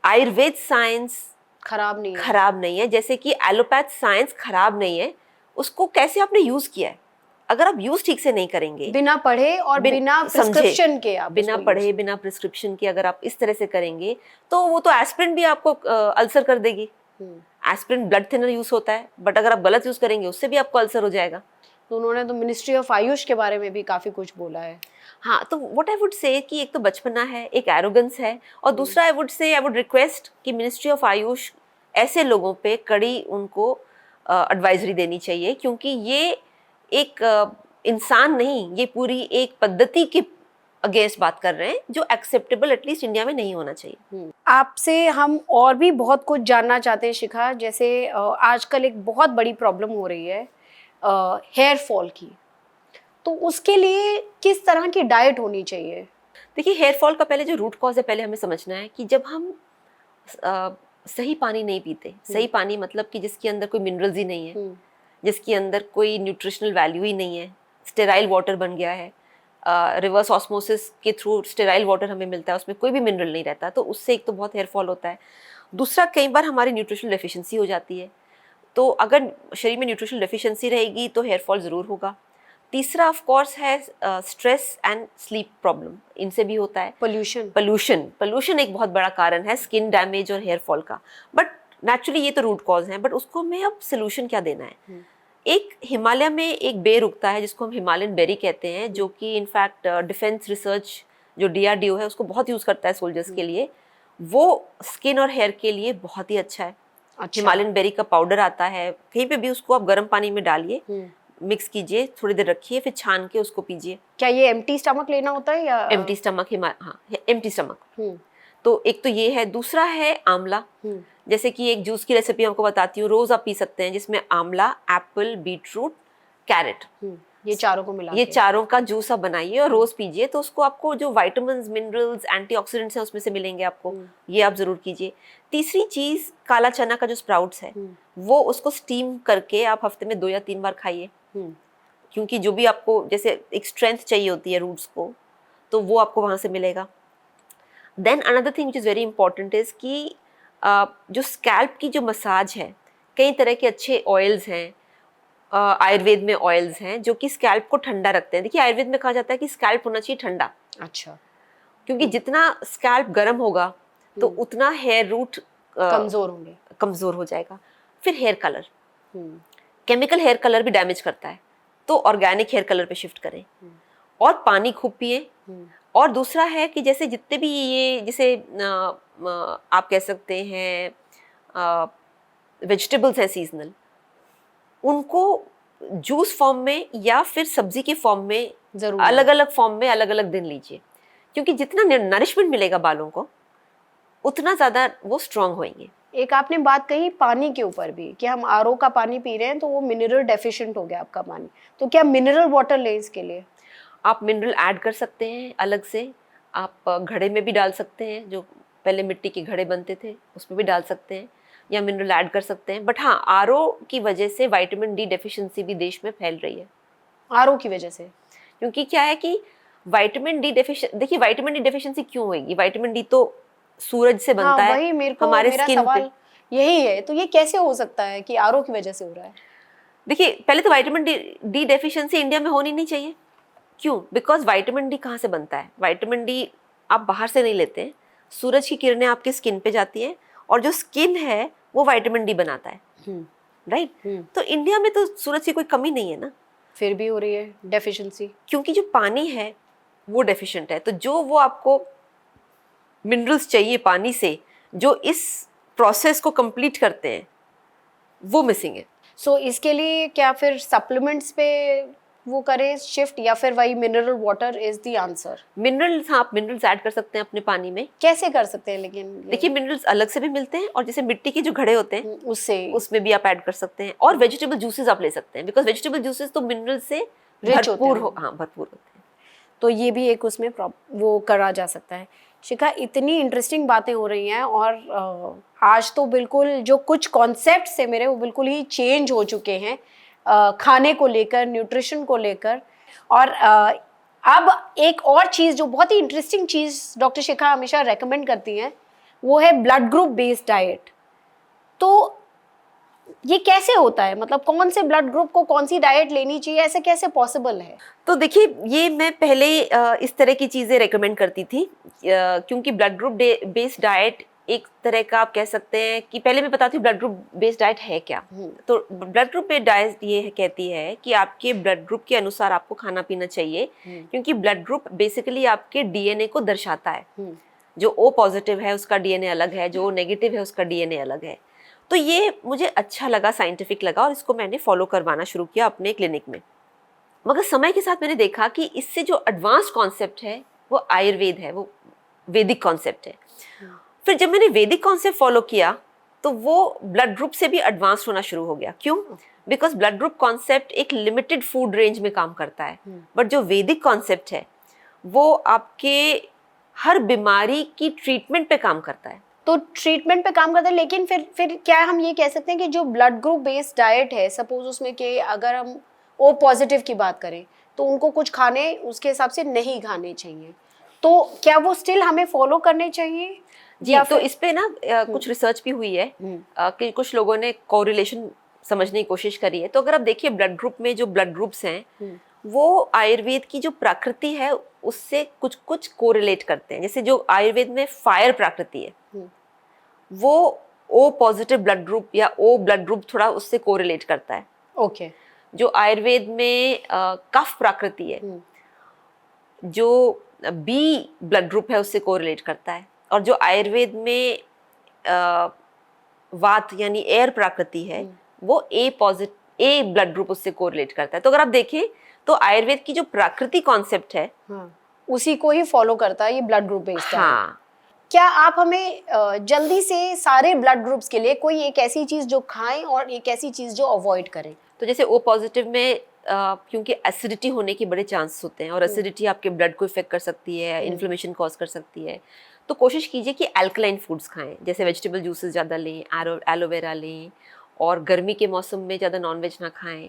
आयुर्वेद साइंस खराब नहीं है, जैसे कि एलोपैथ साइंस खराब नहीं है। उसको कैसे आपने यूज किया है, अगर आप यूज ठीक से नहीं करेंगे, बिना पढ़े और बिना प्रिस्क्रिप्शन के, आप बिना पढ़े बिना प्रिस्क्रिप्शन के अगर आप इस तरह से करेंगे, तो वो तो एस्पिरिन भी आपको अल्सर कर देगी। एस्पिरिन ब्लड थिनर यूज होता है, बट अगर आप गलत यूज करेंगे उससे भी आपको अल्सर हो जाएगा। तो उन्होंने तो मिनिस्ट्री ऑफ आयुष के बारे में भी काफी कुछ बोला है। हाँ, तो व्हाट आई वुड से कि एक तो बचपना है, एक एरोगेंस है, और दूसरा आई वुड रिक्वेस्ट कि मिनिस्ट्री ऑफ आयुष ऐसे लोगों पे कड़ी उनको एडवाइजरी देनी चाहिए, क्योंकि ये एक इंसान नहीं, ये पूरी एक पद्धति के अगेंस्ट बात कर रहे हैं जो एक्सेप्टेबल एटलीस्ट इंडिया में नहीं होना चाहिए। आपसे हम और भी बहुत कुछ जानना चाहते हैं शिखा, जैसे आजकल एक बहुत बड़ी प्रॉब्लम हो रही है हेयर फॉल की, तो उसके लिए किस तरह की डाइट होनी चाहिए? देखिए, हेयर फॉल का पहले जो रूट कॉज है, पहले हमें समझना है कि जब हम सही पानी नहीं पीते, सही पानी मतलब कि जिसके अंदर कोई मिनरल्स ही नहीं है, जिसके अंदर कोई न्यूट्रिशनल वैल्यू ही नहीं है, स्टेराइल वाटर बन गया है, रिवर्स ऑस्मोसिस के थ्रू स्टेराइल वाटर हमें मिलता है, उसमें कोई भी मिनरल नहीं रहता, तो उससे एक तो बहुत हेयर फॉल होता है। दूसरा, कई बार हमारी न्यूट्रिशनल डेफिशिएंसी हो जाती है, तो अगर शरीर में न्यूट्रिशनल डेफिशिएंसी रहेगी तो हेयर फॉल ज़रूर होगा। तीसरा ऑफ कोर्स है स्ट्रेस एंड स्लीप प्रॉब्लम, इनसे भी होता है। पोल्यूशन एक बहुत बड़ा कारण है स्किन डैमेज और हेयर फॉल का, बट नेचुरली ये तो रूट कॉज है, बट उसको हमें अब सोल्यूशन क्या देना है। एक हिमालय में एक बेर उगता है जिसको हम हिमालयन बेरी कहते हैं, जो कि इनफैक्ट डिफेंस रिसर्च जो DRDO है उसको बहुत यूज़ करता है सोल्जर्स के लिए, वो स्किन और हेयर के लिए बहुत ही अच्छा है। हिमालयन बेरी का पाउडर आता है, कहीं पे भी उसको आप गर्म पानी में डालिए, मिक्स कीजिए, थोड़ी देर रखिए, फिर छान के उसको पीजिए। क्या ये एम्प्टी स्टमक लेना होता है या एम्प्टी स्टमक? हाँ, एम्प्टी स्टमक। तो एक तो ये है। दूसरा है आंवला, जैसे कि एक जूस की रेसिपी आपको बताती हूँ, रोज आप पी सकते हैं, जिसमें आंवला, एप्पल, बीटरूट, कैरेट ये चारों को मिला ये के। चारों का जूस आप बनाइए और रोज पीजिए, तो उसको आपको जो विटामिन्स, मिनरल्स, एंटीऑक्सीडेंट्स हैं उसमें से मिलेंगे आपको। ये आप जरूर कीजिए। तीसरी चीज, काला चना का जो स्प्राउट्स है वो उसको स्टीम करके आप हफ्ते में 2 या 3 बार खाइए, क्योंकि जो भी आपको जैसे एक स्ट्रेंथ चाहिए होती है रूट्स को, तो वो आपको वहां से मिलेगा। Then another thing which is very important is कि जो स्कैल्प की जो मसाज है, कई तरह के अच्छे ऑयल्स हैं, आयुर्वेद में ऑयल्स हैं जो कि स्कैल्प को ठंडा रखते हैं। देखिए आयुर्वेद में कहा जाता है कि स्कैल्प होना चाहिए ठंडा। अच्छा। क्योंकि जितना स्कैल्प गर्म होगा तो उतना हेयर रूट कमजोर हो जाएगा। फिर hair colour, chemical hair colour भी डैमेज करता है, तो ऑर्गेनिक हेयर कलर पे शिफ्ट करें। और पानी खूब पिए। और दूसरा है कि जैसे जितने भी ये जैसे आप कह सकते हैं वेजिटेबल्स हैं सीजनल, उनको जूस फॉर्म में या फिर सब्जी के फॉर्म में, अलग अलग फॉर्म में अलग अलग दिन लीजिए, क्योंकि जितना नरिशमेंट मिलेगा बालों को उतना ज़्यादा वो स्ट्रांग होंगे। एक आपने बात कही पानी के ऊपर भी कि हम आरओ का पानी पी रहे हैं तो वो मिनरल डेफिशिएंट हो गया आपका पानी, तो क्या मिनरल वाटर लें इसके लिए? आप मिनरल ऐड कर सकते हैं अलग से। आप घड़े में भी डाल सकते हैं, जो पहले मिट्टी के घड़े बनते थे उसमें भी डाल सकते हैं, या मिनरल ऐड कर सकते हैं। बट हाँ, आरओ की वजह से विटामिन डी डेफिशिएंसी भी देश में फैल रही है। आरओ की वजह से? क्योंकि क्या है कि विटामिन डी देखिए विटामिन डी डेफिशिएंसी क्यों होगी? विटामिन डी तो सूरज से बनता है, वही हमारे मेरा स्किन सवाल पे। यही है, तो ये कैसे हो सकता है कि आरओ की वजह से हो रहा है? देखिए पहले तो विटामिन डी डेफिशिएंसी इंडिया में होनी नहीं चाहिए। क्यों? बिकॉज विटामिन डी कहाँ से बनता है? विटामिन डी आप बाहर से नहीं लेते हैं, सूरज की किरणें आपकी स्किन पे जाती हैं, और जो स्किन है वो विटामिन डी बनाता है, राइट? तो इंडिया में तो सूरज की कोई कमी नहीं है ना, फिर भी हो रही है डेफिशिएंसी। क्योंकि जो पानी है वो डेफिशिएंट है। तो जो वो आपको मिनरल्स चाहिए पानी से, जो इस प्रोसेस को कंप्लीट करते हैं, वो मिसिंग है। सो इसके लिए क्या फिर सप्लीमेंट्स पे वो करें शिफ्ट, या फिर वही mineral water is the answer? Minerals, हाँ, आप मिनरल्स ऐड कर सकते हैं अपने पानी में। कैसे कर सकते हैं लेकिन? देखिए मिनरल्स अलग से भी मिलते हैं, और जैसे मिट्टी के जो घड़े होते हैं उसमें भी आप ऐड कर सकते हैं। और वेजिटेबल जूसेस आप ले सकते हैं, बिकॉज वेजिटेबल जूसेस तो मिनरल से भरपूर होते हैं। तो ये भी एक उसमें वो करा जा सकता है। शिखा, इतनी इंटरेस्टिंग बातें हो रही हैं, और आज तो बिल्कुल जो कुछ कॉन्सेप्ट्स थे मेरे वो बिल्कुल ही चेंज हो चुके हैं, खाने को लेकर, न्यूट्रिशन को लेकर। और अब एक और चीज़ जो बहुत ही इंटरेस्टिंग चीज़ डॉक्टर शिखा हमेशा रेकमेंड करती हैं, वो है ब्लड ग्रुप बेस्ड डाइट। तो ये कैसे होता है? मतलब कौन से ब्लड ग्रुप को कौन सी डाइट लेनी चाहिए, ऐसे कैसे पॉसिबल है? तो देखिए ये मैं पहले इस तरह की चीज़ें रेकमेंड करती थी, क्योंकि ब्लड ग्रुप बेस्ड डाइट एक तरह का आप कह सकते हैं कि पहले मैं बताती हूँ ब्लड ग्रुप बेस्ड डाइट है क्या। तो ब्लड ग्रुप बेस्ड डाइट ये कहती है कि आपके ब्लड ग्रुप के अनुसार आपको खाना पीना चाहिए, क्योंकि ब्लड ग्रुप बेसिकली आपके डीएनए को दर्शाता है। जो ओ पॉजिटिव है उसका डीएनए अलग है, जो ओ नेगेटिव है उसका डीएनए अलग है। तो ये मुझे अच्छा लगा, साइंटिफिक लगा, और इसको मैंने फॉलो करवाना शुरू किया अपने क्लिनिक में। मगर समय के साथ मैंने देखा कि इससे जो एडवांस कॉन्सेप्ट है वो आयुर्वेद है, वो वैदिक कॉन्सेप्ट है। फिर जब मैंने वैदिक कॉन्सेप्ट फॉलो किया तो वो ब्लड ग्रुप से भी एडवांस होना शुरू हो गया। क्यों? बिकॉज ब्लड ग्रुप कॉन्सेप्ट एक लिमिटेड फूड रेंज में काम करता है, बट जो वैदिक कॉन्सेप्ट है वो आपके हर बीमारी की ट्रीटमेंट पे काम करता है। तो ट्रीटमेंट पे काम करता है, लेकिन फिर क्या हम ये कह सकते हैं कि जो ब्लड ग्रुप बेस्ड डाइट है, सपोज उसमें कि अगर हम ओ पॉजिटिव की बात करें तो उनको कुछ खाने उसके हिसाब से नहीं खाने चाहिए, तो क्या वो स्टिल हमें फॉलो करने चाहिए? जी, तो इस पे ना कुछ रिसर्च भी हुई है कि कुछ लोगों ने कोरिलेशन समझने की कोशिश करी है। तो अगर आप देखिए ब्लड ग्रुप में जो ब्लड ग्रुप्स हैं वो आयुर्वेद की जो प्रकृति है उससे कुछ कुछ कोरिलेट करते हैं। जैसे जो आयुर्वेद में फायर प्रकृति है वो ओ पॉजिटिव ब्लड ग्रुप या ओ ब्लड ग्रुप थोड़ा उससे कोरिलेट करता है। ओके। जो आयुर्वेद में कफ प्रकृति है, जो बी ब्लड ग्रुप है उससे कोरिलेट करता है। और जो आयुर्वेद में वात यानी एयर प्रकृति है वो ए ब्लड ग्रुप उससे कोरिलेट करता है। तो अगर आप देखें तो आयुर्वेद की जो प्रकृति कॉन्सेप्ट है उसी को ही फॉलो करता है ये ब्लड ग्रुप बेस्ड। हाँ। क्या आप हमें जल्दी से सारे ब्लड ग्रुप्स के लिए कोई एक ऐसी चीज जो खाएं और एक ऐसी चीज जो अवॉइड करें? तो जैसे ओ पॉजिटिव में क्योंकि एसिडिटी होने के बड़े चांस होते हैं और एसिडिटी आपके ब्लड को इफेक्ट कर सकती है, इन्फ्लेमेशन कॉज कर सकती है। तो कोशिश कीजिए कि अल्कलाइन फूड्स खाएं, जैसे वेजिटेबल जूसेस ज़्यादा लें, एलोवेरा लें, और गर्मी के मौसम में ज़्यादा नॉनवेज ना खाएं।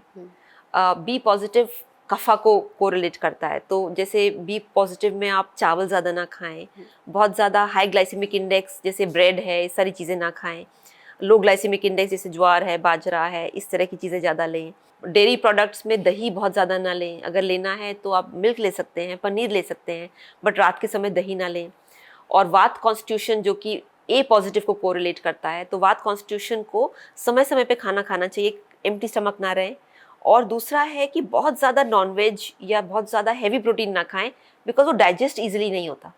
बी पॉजिटिव कफा को कोरिलेट करता है, तो जैसे बी पॉजिटिव में आप चावल ज़्यादा ना खाएं, बहुत ज़्यादा हाई ग्लाइसेमिक इंडेक्स जैसे ब्रेड है, इस सारी चीज़ें ना खाएं। लो ग्लाइसेमिक इंडेक्स जैसे ज्वार है, बाजरा है, इस तरह की चीज़ें ज़्यादा लें। डेयरी प्रोडक्ट्स में दही बहुत ज़्यादा ना लें, अगर लेना है तो आप मिल्क ले सकते हैं, पनीर ले सकते हैं, बट रात के समय दही ना लें। और वात कॉन्स्टिट्यूशन जो कि ए पॉजिटिव को कोरिलेट करता है, तो वात कॉन्स्टिट्यूशन को समय समय पे खाना खाना चाहिए, एम्प्टी स्टमक ना रहें। और दूसरा है कि बहुत ज़्यादा नॉनवेज या बहुत ज़्यादा हैवी प्रोटीन ना खाएं, बिकॉज वो डाइजेस्ट ईजिली नहीं होता।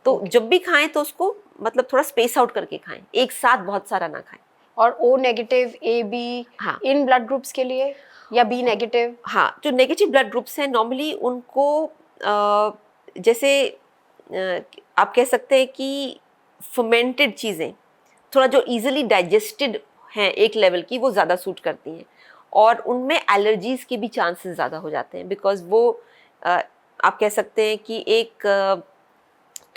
तो जब भी खाएं तो उसको मतलब थोड़ा स्पेस आउट करके खाएं, एक साथ बहुत सारा ना खाएं। और ओ नेगेटिव, ए बी, हाँ, इन ब्लड ग्रुप्स के लिए, या बी नेगेटिव? हाँ, जो नेगेटिव ब्लड ग्रुप्स हैं नॉर्मली उनको जैसे आप कह सकते हैं कि फर्मेंटेड चीज़ें थोड़ा जो इजीली डाइजेस्टेड हैं एक लेवल की, वो ज़्यादा सूट करती हैं, और उनमें एलर्जीज़ के भी चांसेस ज़्यादा हो जाते हैं, बिकॉज वो आप कह सकते हैं कि एक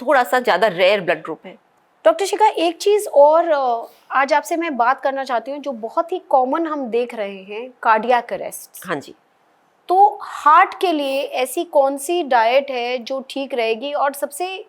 थोड़ा सा ज़्यादा रेयर ब्लड ग्रुप है। डॉक्टर शिखा, एक चीज़ और आज आपसे मैं बात करना चाहती हूँ जो बहुत ही कॉमन हम देख रहे हैं, कार्डियक अरेस्ट। हाँ जी। तो हार्ट के लिए ऐसी कौन सी डाइट है जो ठीक रहेगी? और सबसे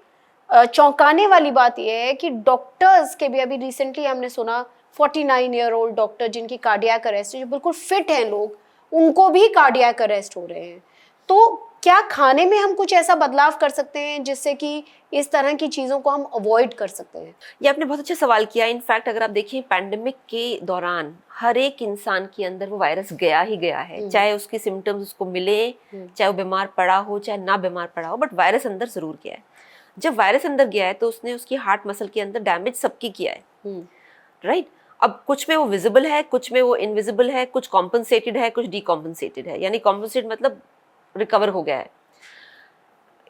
चौंकाने वाली बात यह है कि डॉक्टर्स के भी, अभी रिसेंटली हमने सुना 49-year-old डॉक्टर जिनकी कार्डियक अरेस्ट है, जो बिल्कुल फिट हैं लोग, उनको भी कार्डियक अरेस्ट हो रहे हैं। तो क्या खाने में हम कुछ ऐसा बदलाव कर सकते हैं जिससे कि इस तरह की चीज़ों को हम अवॉइड कर सकते हैं? ये आपने बहुत अच्छा सवाल किया। इनफैक्ट अगर आप देखिए पैंडेमिक के दौरान हर एक इंसान के अंदर वो वायरस गया ही गया है, चाहे उसकी सिम्टम्स उसको मिले, चाहे वो बीमार पड़ा हो, चाहे ना बीमार पड़ा हो, बट वायरस अंदर ज़रूर गया है। जब वायरस अंदर गया है तो उसने उसकी हार्ट मसल के अंदर डैमेज सबकी किया है, राइट? अब कुछ में वो विजिबल है, कुछ में वो इनविजिबल है, कुछ कॉम्पनसेटेड है, कुछ डीकॉम्पनसेटेड है। यानी कॉम्पनसेट मतलब रिकवर हो गया है।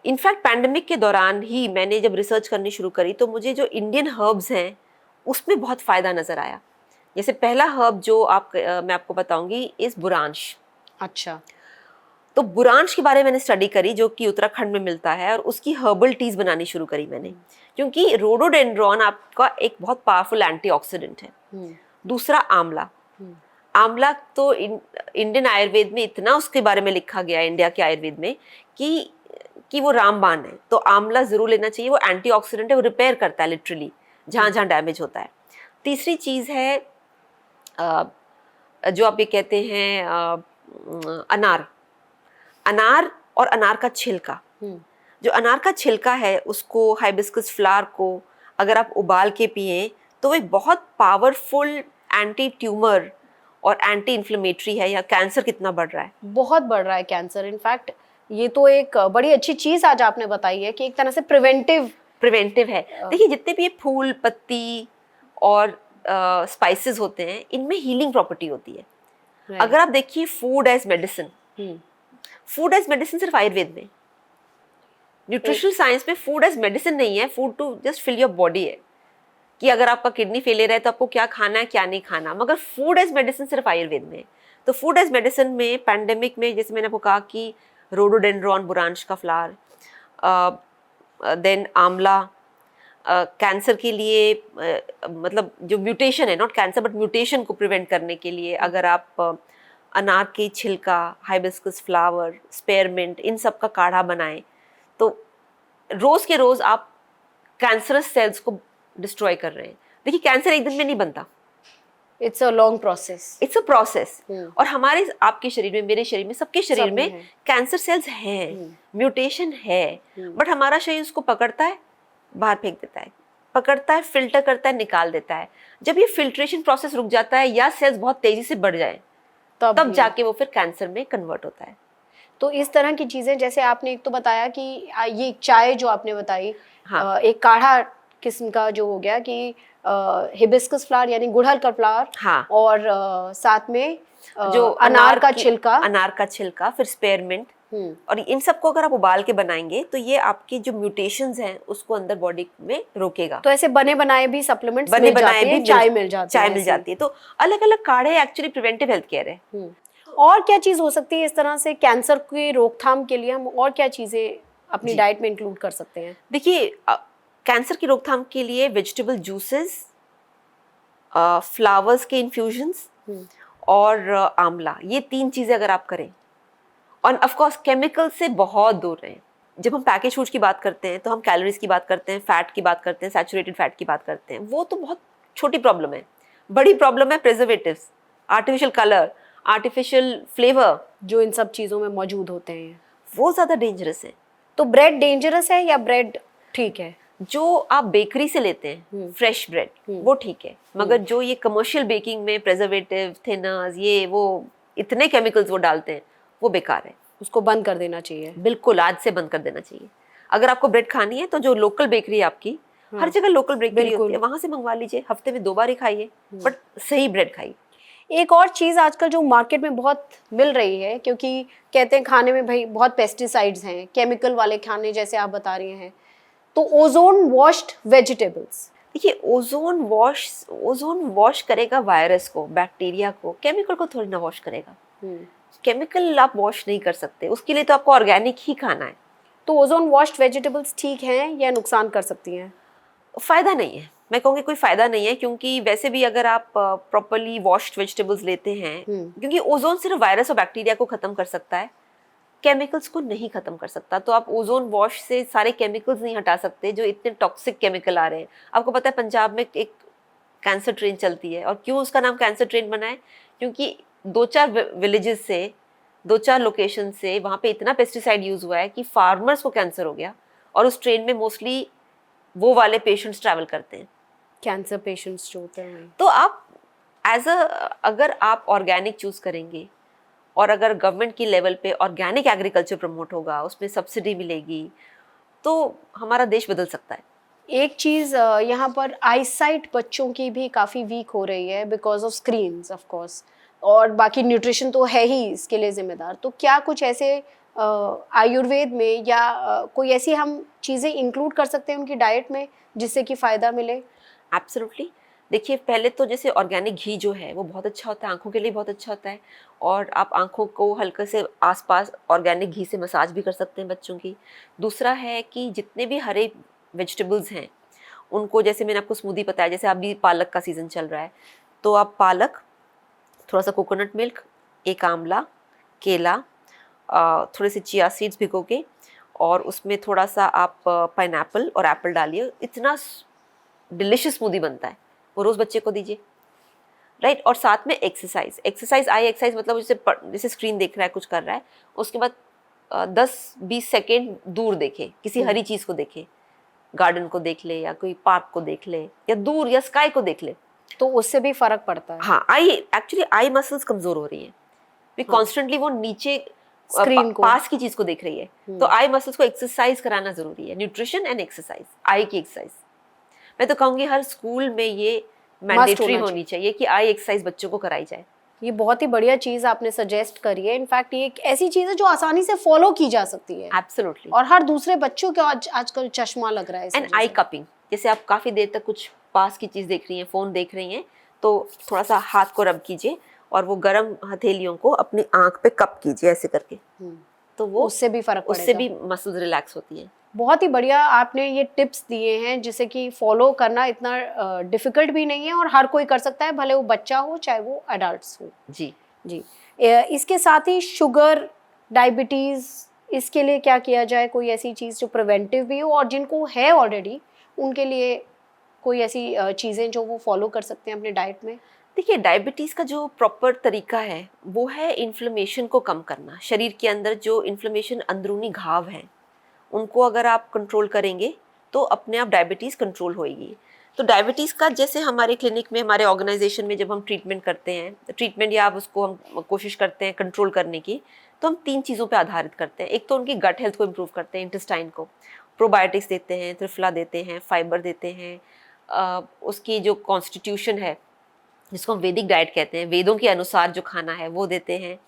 इनफैक्ट पैंडेमिक के दौरान ही मैंने जब रिसर्च करनी शुरू करी तो मुझे जो इंडियन हर्ब्स हैं उसमें बहुत फ़ायदा नज़र आया। जैसे पहला हर्ब जो मैं आपको बताऊंगी इस बुरांश। अच्छा। तो बुरांश के बारे में मैंने स्टडी करी, जो कि उत्तराखंड में मिलता है, और उसकी हर्बल टीज बनानी शुरू करी मैंने, क्योंकि रोडोडेंड्रॉन आपका एक बहुत पावरफुल एंटीऑक्सीडेंट है। दूसरा आंवला। आंवला तो इंडियन आयुर्वेद में इतना उसके बारे में लिखा गया है, इंडिया के आयुर्वेद में, कि वो रामबाण है। तो आंवला जरूर लेना चाहिए, वो एंटीऑक्सीडेंट है, वो रिपेयर करता है लिटरली जहाँ जहाँ डैमेज होता है। तीसरी चीज़ है जो आप ये कहते हैं अनार। अनार और अनार का छिलका। जो अनार का छिलका है उसको, हाइबिस्कस फ्लावर को अगर आप उबाल के पिए तो वो एक बहुत पावरफुल एंटी ट्यूमर और एंटी इन्फ्लेमेटरी है। या कैंसर कितना बढ़ रहा है, बहुत बढ़ रहा है कैंसर। इनफैक्ट ये तो एक बड़ी अच्छी चीज़ आज आपने बताई है कि एक तरह से प्रिवेंटिव है। देखिए जितने भी ये फूल पत्ती और स्पाइसेस होते हैं, इनमें हीलिंग प्रॉपर्टी होती है। अगर आप देखिए food as medicine, food as medicine सिर्फ आयुर्वेद में, न्यूट्रिशनल साइंस में फूड एज मेडिसिन नहीं है, food to just fill your body है, कि अगर आपका किडनी फेलियर है तो आपको क्या खाना है क्या नहीं खाना। मगर फूड एज मेडिसिन सिर्फ आयुर्वेद में। तो फूड एज मेडिसिन में पैंडेमिक में जैसे मैंने आपको कहा कि रोडोडेंड्रॉन, बुरांश का फ्लावर, देन आंवला, कैंसर के लिए मतलब जो म्यूटेशन है, नॉट कैंसर बट म्यूटेशन को प्रिवेंट करने के लिए अगर आप अनार के छिलका, हाइबिस्कस फ्लावर, स्पेयरमिंट, इन सब का काढ़ा बनाएं तो रोज के रोज आप कैंसरस सेल्स को डिस्ट्रॉय कर रहे हैं। देखिए कैंसर एक दिन में नहीं बनता, it's a long process, it's a process. और हमारे, आपके शरीर में, मेरे शरीर में, सबके शरीर में कैंसर सेल्स हैं, म्यूटेशन है, बट हमारा शरीर उसको पकड़ता है, बाहर फेंक देता है, पकड़ता है, फिल्टर करता है, निकाल देता है। जब ये फिल्ट्रेशन प्रोसेस रुक जाता है या सेल्स बहुत तेजी से बढ़ जाए तब जाके वो फिर कैंसर में कन्वर्ट होता है। तो इस तरह की चीजें, जैसे आपने एक तो बताया कि ये चाय जो आपने बताई, हाँ, एक काढ़ा किस्म का जो हो गया कि हिबिस्कस फ्लावर यानी गुड़हल का फ्लावर, हाँ, और साथ में जो अनार का छिलका, फिर स्पेयरमिंट, और इन सबको अगर आप उबाल के बनाएंगे तो ये आपकी जो म्यूटेशंस हैं उसको अंदर बॉडी में रोकेगा। तो ऐसे बने बनाए भी सप्लीमेंट्स बने बनाए भी चाय मिल जाती है। तो अलग अलग काढ़े एक्चुअली प्रिवेंटिव हेल्थ केयर है। और क्या चीज़ हो सकती है इस तरह से कैंसर की रोकथाम के लिए? हम और क्या चीज़ें अपनी जी। डाइट में इंक्लूड कर सकते हैं? देखिए, कैंसर की रोकथाम के लिए वेजिटेबल जूसेस, फ्लावर्स के इन्फ्यूजन्स और आंवला, ये 3 चीज़ें अगर आप करें, और ऑफ कोर्स केमिकल से बहुत दूर रहें। जब हम पैकेज फूड्स की बात करते हैं तो हम कैलोरीज की बात करते हैं, फैट की बात करते हैं, सैचुरेटेड फैट की बात करते हैं, वो तो बहुत छोटी प्रॉब्लम है। बड़ी प्रॉब्लम है preservatives, artificial colour, artificial flavour, जो इन सब चीज़ों में मौजूद होते हैं। वो ज़्यादा डेंजरस है। तो ब्रेड डेंजरस है या ब्रेड ठीक है? जो आप बेकरी से लेते हैं फ्रेश ब्रेड, वो ठीक है, मगर जो ये कमर्शियल बेकिंग में प्रिजर्वेटिव, थिनर्स, ये वो इतने केमिकल्स वो डालते हैं, वो बेकार है। उसको बंद कर देना चाहिए। बिल्कुल, आज से बंद कर देना चाहिए। अगर आपको ब्रेड खानी है तो जो लोकल बेकरी है आपकी, हर जगह लोकल बेकरी होती है, वहां से मंगवा लीजिए, हफ्ते में 2 बार ही खाइए, बट सही ब्रेड खाइए। एक और चीज़ आजकल जो मार्केट में बहुत मिल रही है, क्योंकि कहते हैं खाने में भाई बहुत पेस्टिसाइड्स हैं, केमिकल वाले खाने जैसे आप बता रही हैं, तो ओजोन वॉश्ड वेजिटेबल्स। देखिए, ओजोन वॉश करेगा वायरस को, बैक्टीरिया को, केमिकल को थोड़ी ना वॉश करेगा। केमिकल आप वॉश नहीं कर सकते, उसके लिए तो आपको ऑर्गेनिक ही खाना है। तो ओजोन वॉश्ड वेजिटेबल्स ठीक हैं या नुकसान कर सकती हैं? फ़ायदा नहीं है, मैं कहूँगी कोई फ़ायदा नहीं है, क्योंकि वैसे भी अगर आप प्रॉपर्ली वॉश्ड वेजिटेबल्स लेते हैं, क्योंकि ओजोन सिर्फ वायरस और बैक्टीरिया को ख़त्म कर सकता है, केमिकल्स को नहीं ख़त्म कर सकता। तो आप ओजोन वॉश से सारे केमिकल्स नहीं हटा सकते जो इतने टॉक्सिक केमिकल आ रहे हैं। आपको पता है पंजाब में एक कैंसर ट्रेन चलती है, और क्यों उसका नाम कैंसर ट्रेन बना है? क्योंकि 2-4 विलेजेस से, 2-4 लोकेशन से वहाँ पे इतना पेस्टिसाइड यूज़ हुआ है कि फार्मर्स को कैंसर हो गया, और उस ट्रेन में मोस्टली वो वाले पेशेंट्स ट्रैवल करते हैं, कैंसर पेशेंट्स जो होते हैं। तो आप अगर आप ऑर्गेनिक चूज करेंगे, और अगर गवर्नमेंट की लेवल पे ऑर्गेनिक एग्रीकल्चर प्रमोट होगा, उसमें सब्सिडी मिलेगी, तो हमारा देश बदल सकता है। एक चीज़ यहाँ पर आईसाइट बच्चों की भी काफ़ी वीक हो रही है because of screens of course, और बाकी न्यूट्रिशन तो है ही इसके लिए जिम्मेदार। तो क्या कुछ ऐसे आयुर्वेद में या कोई ऐसी हम चीज़ें इंक्लूड कर सकते हैं उनकी डाइट में जिससे कि फ़ायदा मिले? एब्सोल्युटली। देखिए, पहले तो जैसे ऑर्गेनिक घी जो है वो बहुत अच्छा होता है, आंखों के लिए बहुत अच्छा होता है, और आप आंखों को हल्के से आसपास ऑर्गेनिक घी से मसाज भी कर सकते हैं बच्चों की। दूसरा है कि जितने भी हरे वेजिटेबल्स हैं उनको, जैसे मैंने आपको स्मूदी बताया, जैसे अभी पालक का सीज़न चल रहा है, तो आप पालक, थोड़ा सा कोकोनट मिल्क, एक आंवला, केला, थोड़े से चिया सीड्स भिगो के, और उसमें थोड़ा सा आप पाइनएप्पल और एप्पल डालिए, इतना डिलिशियस स्मूदी बनता है, वो रोज़ बच्चे को दीजिए, राइट। और साथ में एक्सरसाइज, आई एक्सरसाइज, मतलब जैसे स्क्रीन देख रहा है, कुछ कर रहा है, उसके बाद 10-20 सेकेंड दूर देखे, किसी हरी चीज़ को देखे, गार्डन को देख ले, या कोई पार्क को देख ले, या दूर, या स्काई को देख ले, तो उससे भी फ़र्क पड़ता है। हाँ, आई मसल्स कमज़ोर हो रही हैं, कॉन्स्टेंटली वो नीचे स्क्रीन को, पास की चीज़ को देख रही है, तो आई मसल्स को एक्सरसाइज कराना ज़रूरी है, न्यूट्रिशन एंड एक्सरसाइज, आई की एक्सरसाइज। मैं तो कहूँगी हर स्कूल में ये मैंडेटरी होनी चाहिए कि आई एक्सरसाइज बच्चों को कराई जाए। ये बहुत ही बढ़िया चीज़ आपने सजेस्ट करी है। इनफैक्ट ये एक ऐसी चीज़ है जो आसानी से फॉलो की जा सकती है। एब्सोल्युटली। और हर दूसरे बच्चों को आजकल चश्मा लग रहा है। एंड आई कपिंग, जैसे आप काफ़ी देर तक कुछ पास की चीज़ देख रही हैं, फ़ोन देख रही हैं, तो थोड़ा सा हाथ को रब कीजिए, और वो गर्म हथेलियों को अपनी आंख पे कप कीजिए ऐसे करके, तो वो उससे भी फ़र्क पड़ेगा, उससे भी मसल्स रिलैक्स होती हैं। बहुत ही बढ़िया आपने ये टिप्स दिए हैं जिसे कि फॉलो करना इतना डिफ़िकल्ट भी नहीं है और हर कोई कर सकता है, भले वो बच्चा हो चाहे वो एडल्ट्स हो। जी जी। इसके साथ ही शुगर, डायबिटीज़, इसके लिए क्या किया जाए? कोई ऐसी चीज़ जो प्रिवेंटिव भी हो, और जिनको है ऑलरेडी उनके लिए कोई ऐसी चीज़ें जो वो फॉलो कर सकते हैं अपने डाइट में? देखिए, डायबिटीज़ का जो प्रॉपर तरीका है वो है इन्फ्लेमेशन को कम करना। शरीर के अंदर जो इन्फ्लेमेशन, अंदरूनी घाव हैं, उनको अगर आप कंट्रोल करेंगे तो अपने आप डायबिटीज़ कंट्रोल होएगी। तो डायबिटीज़ का, जैसे हमारे क्लिनिक में, हमारे ऑर्गेनाइजेशन में जब हम ट्रीटमेंट करते हैं, ट्रीटमेंट या आप उसको हम कोशिश करते हैं कंट्रोल करने की, तो हम 3 चीज़ों पे आधारित करते हैं। एक तो उनकी गट हेल्थ को इम्प्रूव करते हैं, इंटेस्टाइन को, प्रोबायोटिक्स देते हैं, त्रिफला देते हैं, फाइबर देते हैं, उसकी जो कॉन्स्टिट्यूशन है जिसको हम वैदिक डाइट कहते हैं, वेदों के अनुसार जो खाना है वो देते हैं।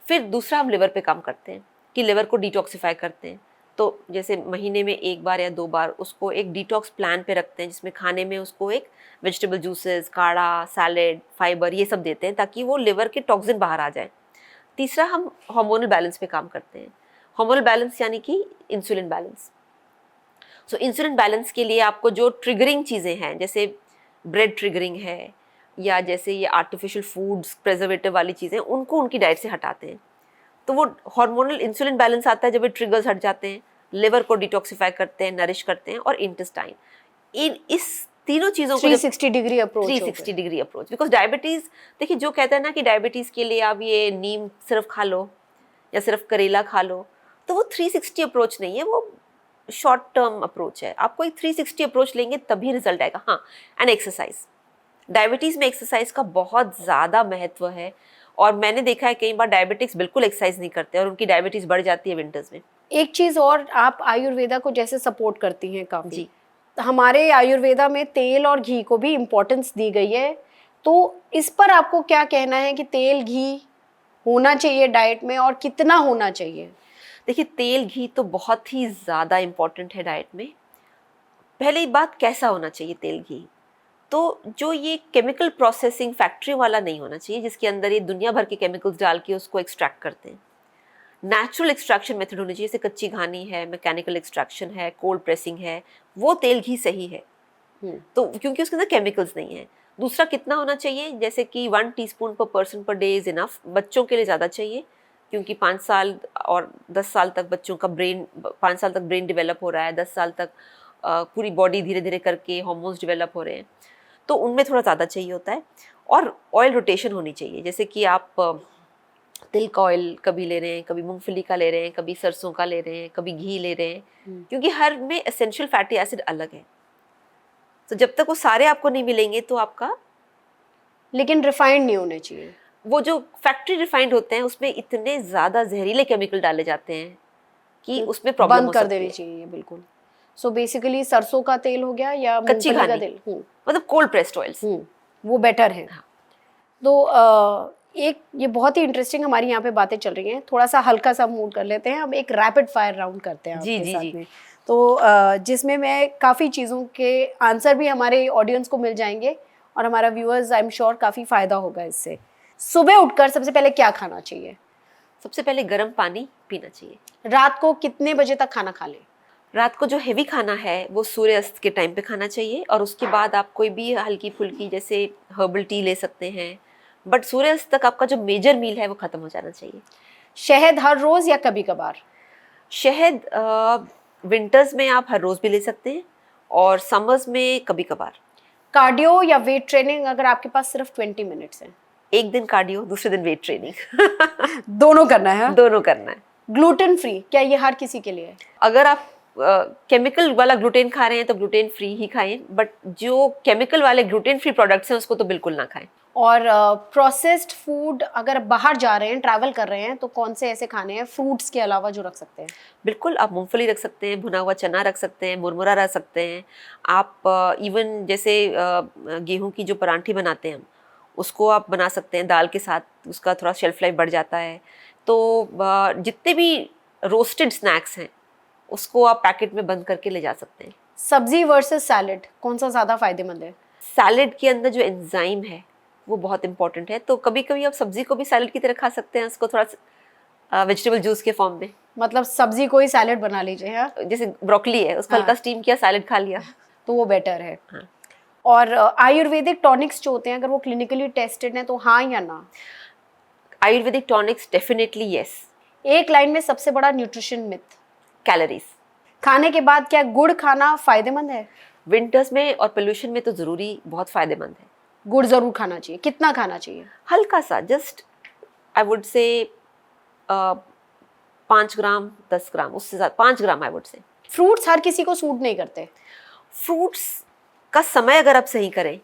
फिर दूसरा हम लिवर पे काम करते हैं कि लिवर को डिटॉक्सिफाई करते हैं। तो जैसे महीने में 1 बार या 2 बार उसको एक डिटॉक्स प्लान पे रखते हैं, जिसमें खाने में उसको एक वेजिटेबल जूसेस, काढ़ा, सैलेड, फाइबर, ये सब देते हैं ताकि वो लिवर के टॉक्सिन बाहर आ जाए। तीसरा, हम हार्मोनल बैलेंस पे काम करते हैं। हार्मोनल बैलेंस यानी कि इंसुलिन बैलेंस। सो इंसुलिन बैलेंस के लिए आपको जो ट्रिगरिंग चीज़ें हैं, जैसे ब्रेड ट्रिगरिंग है, या जैसे ये आर्टिफिशियल फूड्स, प्रिजर्वेटिव वाली चीज़ें, उनको उनकी डाइट से हटाते हैं। तो वो हार्मोनल इंसुलिन बैलेंस आता है जब ये ट्रिगर्स हट जाते हैं, लिवर को डिटॉक्सिफाई करते हैं, नरिश करते हैं, और इंटेस्टाइन। इस तीनों चीज़ों को 360 degree approach 360 degree approach. Because diabetes, देखिए जो कहते हैं ना कि डायबिटीज़ के लिए आप ये नीम सिर्फ खा लो या सिर्फ करेला खा लो, तो वो 360 अप्रोच नहीं है, वो शॉर्ट टर्म अप्रोच है। आपको एक 360 अप्रोच लेंगे तभी रिजल्ट आएगा। हाँ, एंड एक्सरसाइज, डायबिटीज़ में एक्सरसाइज का बहुत ज़्यादा महत्व है, और मैंने देखा है कई बार डायबिटिक्स बिल्कुल एक्सरसाइज नहीं करते और उनकी डायबिटीज़ बढ़ जाती है विंटर्स में। एक चीज और, आप आयुर्वेदा को जैसे सपोर्ट करती हैं काफी जी। हमारे आयुर्वेदा में तेल और घी को भी इम्पोर्टेंस दी गई है, तो इस पर आपको क्या कहना है कि तेल घी होना चाहिए डाइट में और कितना होना चाहिए? देखिए, तेल घी तो बहुत ही ज़्यादा इम्पॉर्टेंट है डाइट में। पहली बात, कैसा होना चाहिए तेल घी? तो जो ये केमिकल प्रोसेसिंग फैक्ट्री वाला नहीं होना चाहिए, जिसके अंदर ये दुनिया भर के केमिकल्स डाल के उसको एक्सट्रैक्ट करते हैं। नेचुरल एक्सट्रैक्शन मेथड होनी चाहिए, जैसे कच्ची घानी है, मैकेनिकल एक्सट्रैक्शन है, कोल्ड प्रेसिंग है, वो तेल घी सही है। तो क्योंकि उसके अंदर केमिकल्स नहीं है। दूसरा, कितना होना चाहिए? जैसे कि 1 टीस्पून पर person per day is enough. बच्चों के लिए ज़्यादा चाहिए, क्योंकि 5 साल और 10 साल तक बच्चों का ब्रेन, 5 साल तक ब्रेन डेवलप हो रहा है, 10 साल तक पूरी बॉडी धीरे धीरे करके हॉर्मोन्स डेवलप हो रहे हैं, तो उनमें थोड़ा ज़्यादा चाहिए होता है। और ऑयल रोटेशन होनी चाहिए, जैसे कि आप तिल का ऑयल कभी ले रहे हैं, कभी मूंगफली का ले रहे हैं, कभी सरसों का ले रहे हैं, कभी घी ले रहे हैं, क्योंकि हर में एसेंशियल फैटी एसिड अलग है। तो जब तक वो सारे आपको नहीं मिलेंगे तो आपका, लेकिन रिफाइंड नहीं होने चाहिए। वो जो फैक्ट्री रिफाइंड होते हैं उसमें इतने ज़्यादा जहरीले केमिकल डाले जाते हैं कि उसमें प्रॉब्लम बंद हो कर सकती देनी है। चाहिए बेसिकली। सो बेसिकली सरसों का तेल हो गया या कच्ची मूंगफली का घानी, तेल, मतलब कोल्ड प्रेस्ड ऑयल्स। वो बेटर है। हाँ। तो एक ये बहुत ही इंटरेस्टिंग हमारी यहाँ पे बातें चल रही हैं, थोड़ा सा हल्का सा मूड कर लेते हैं, हम एक रैपिड फायर राउंड करते हैं जी, आपके जी, साथ जी। में। तो जिसमें मैं काफ़ी चीज़ों के आंसर भी हमारे ऑडियंस को मिल जाएंगे और हमारा व्यूअर्स आई एम श्योर काफ़ी फ़ायदा होगा इससे। सुबह उठकर सबसे पहले क्या खाना चाहिए? सबसे पहले गर्म पानी पीना चाहिए। रात को कितने बजे तक खाना खा लें? रात को जो हेवी खाना है वो सूर्यास्त के टाइम पे खाना चाहिए, और उसके बाद आप कोई भी हल्की फुल्की जैसे हर्बल टी ले सकते हैं, बट सूर्यास्त तक आपका जो मेजर मील है वो ख़त्म हो जाना चाहिए। शहद हर रोज़ या कभी कभार? शहद विंटर्स में आप हर रोज़ भी ले सकते हैं, और समर्स में कभी कभार। कार्डियो या वेट ट्रेनिंग अगर आपके पास सिर्फ 20 मिनट्स हैं? एक दिन कार्डियो, दूसरे दिन वेट ट्रेनिंग। दोनों करना है? दोनों करना है। ग्लूटेन फ्री, क्या ये हर किसी के लिए है? अगर आप केमिकल वाला ग्लूटेन खा रहे हैं तो ग्लूटेन फ्री ही खाएं, बट जो केमिकल वाले ग्लूटेन फ्री प्रोडक्ट्स हैं उसको तो बिल्कुल ना खाएं। और प्रोसेस्ड फूड अगर बाहर जा रहे हैं, ट्रैवल कर रहे हैं, तो कौन से ऐसे खाने हैं फ्रूट्स के अलावा जो रख सकते हैं? बिल्कुल, आप मूंगफली रख सकते हैं, भुना हुआ चना रख सकते हैं, मुरमुरा रख सकते हैं। आप इवन जैसे गेहूं की जो परांठी बनाते हैं हम, उसको आप बना सकते हैं दाल के साथ, उसका थोड़ा शेल्फ लाइफ बढ़ जाता है। तो जितने भी रोस्टेड स्नैक्स हैं उसको आप पैकेट में बंद करके ले जा सकते हैं। सब्जी वर्सेस सैलेड, कौन सा ज़्यादा फायदेमंद है? सैलेड के अंदर जो एंजाइम है वो बहुत इंपॉर्टेंट है, तो कभी कभी आप सब्जी को भी सैलेड की तरह खा सकते हैं, उसको थोड़ा वेजिटेबल जूस के फॉर्म में। मतलब सब्जी को ही सैलेड बना लीजिए। हाँ, जैसे ब्रोकली है, उसको हल्का स्टीम किया, सैलेड खा लिया, तो वो बेटर है। हाँ। और आयुर्वेदिक टॉनिक्स जो होते हैं, अगर वो क्लिनिकली टेस्टेड हैं तो हाँ या ना? Ayurvedic tonics definitely yes. एक लाइन में सबसे बड़ा न्यूट्रिशन मिथ? कैलोरीज। खाने के बाद क्या गुड़ खाना फायदेमंद है? विंटर्स में और पोल्यूशन में तो ज़रूरी, बहुत फ़ायदेमंद है। गुड़ जरूर खाना चाहिए, कितना खाना चाहिए? हल्का सा, जस्ट आई वुड से 5 ग्राम 10 ग्राम, उससे ज़्यादा 5 ग्राम आई वुड से। फ्रूट्स हर किसी को सूट नहीं करते। फ्रूट्स का समय अगर आप सही करें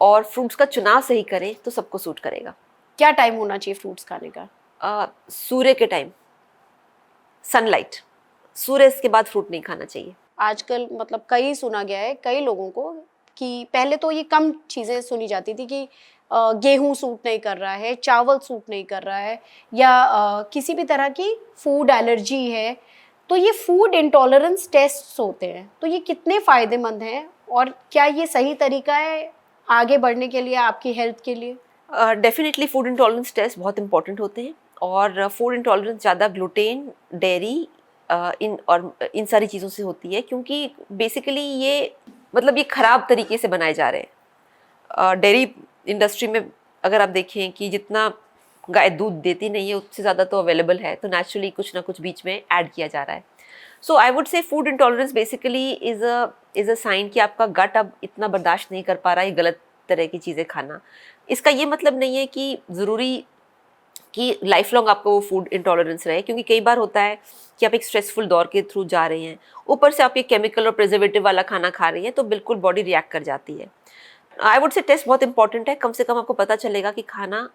और फ्रूट्स का चुनाव सही करें तो सबको सूट करेगा। क्या टाइम होना चाहिए फ्रूट्स खाने का? सूर्य के टाइम, सनलाइट, सूर्य के बाद फ्रूट नहीं खाना चाहिए। आजकल मतलब कई सुना गया है कई लोगों को कि पहले तो ये कम चीज़ें सुनी जाती थी कि गेहूं सूट नहीं कर रहा है, चावल सूट नहीं कर रहा है, या किसी भी तरह की फूड एलर्जी है। तो ये फूड इंटॉलरेंस टेस्ट्स होते हैं, तो ये कितने फ़ायदेमंद हैं और क्या ये सही तरीका है आगे बढ़ने के लिए, आपकी हेल्थ के लिए? डेफिनेटली फूड इंटॉलरेंस टेस्ट बहुत इंपॉर्टेंट होते हैं, और फूड इंटॉलरेंस ज़्यादा ग्लूटेन, डेयरी इन सारी चीज़ों से होती है, क्योंकि बेसिकली ये मतलब ये ख़राब तरीके से बनाए जा रहे हैं। डेयरी इंडस्ट्री में अगर आप देखें कि जितना गाय दूध देती नहीं है उससे ज़्यादा तो अवेलेबल है, तो नेचुरली कुछ ना कुछ बीच में ऐड किया जा रहा है। So I would say food intolerance basically is a sign कि आपका गट अब इतना बर्दाश्त नहीं कर पा रहा है गलत तरह की चीज़ें खाना। इसका ये मतलब नहीं है कि ज़रूरी कि लाइफ लॉन्ग आपको वो फूड इंटॉलरेंस रहे, क्योंकि कई बार होता है कि आप एक स्ट्रेसफुल दौर के थ्रू जा रहे हैं, ऊपर से आप ये केमिकल और प्रिजर्वेटिव वाला खाना खा रही हैं, तो बिल्कुल बॉडी रिएक्ट कर जाती है। आई वुड से टेस्ट बहुत इंपॉर्टेंट है, कम से कम आपको पता चलेगा कि खाना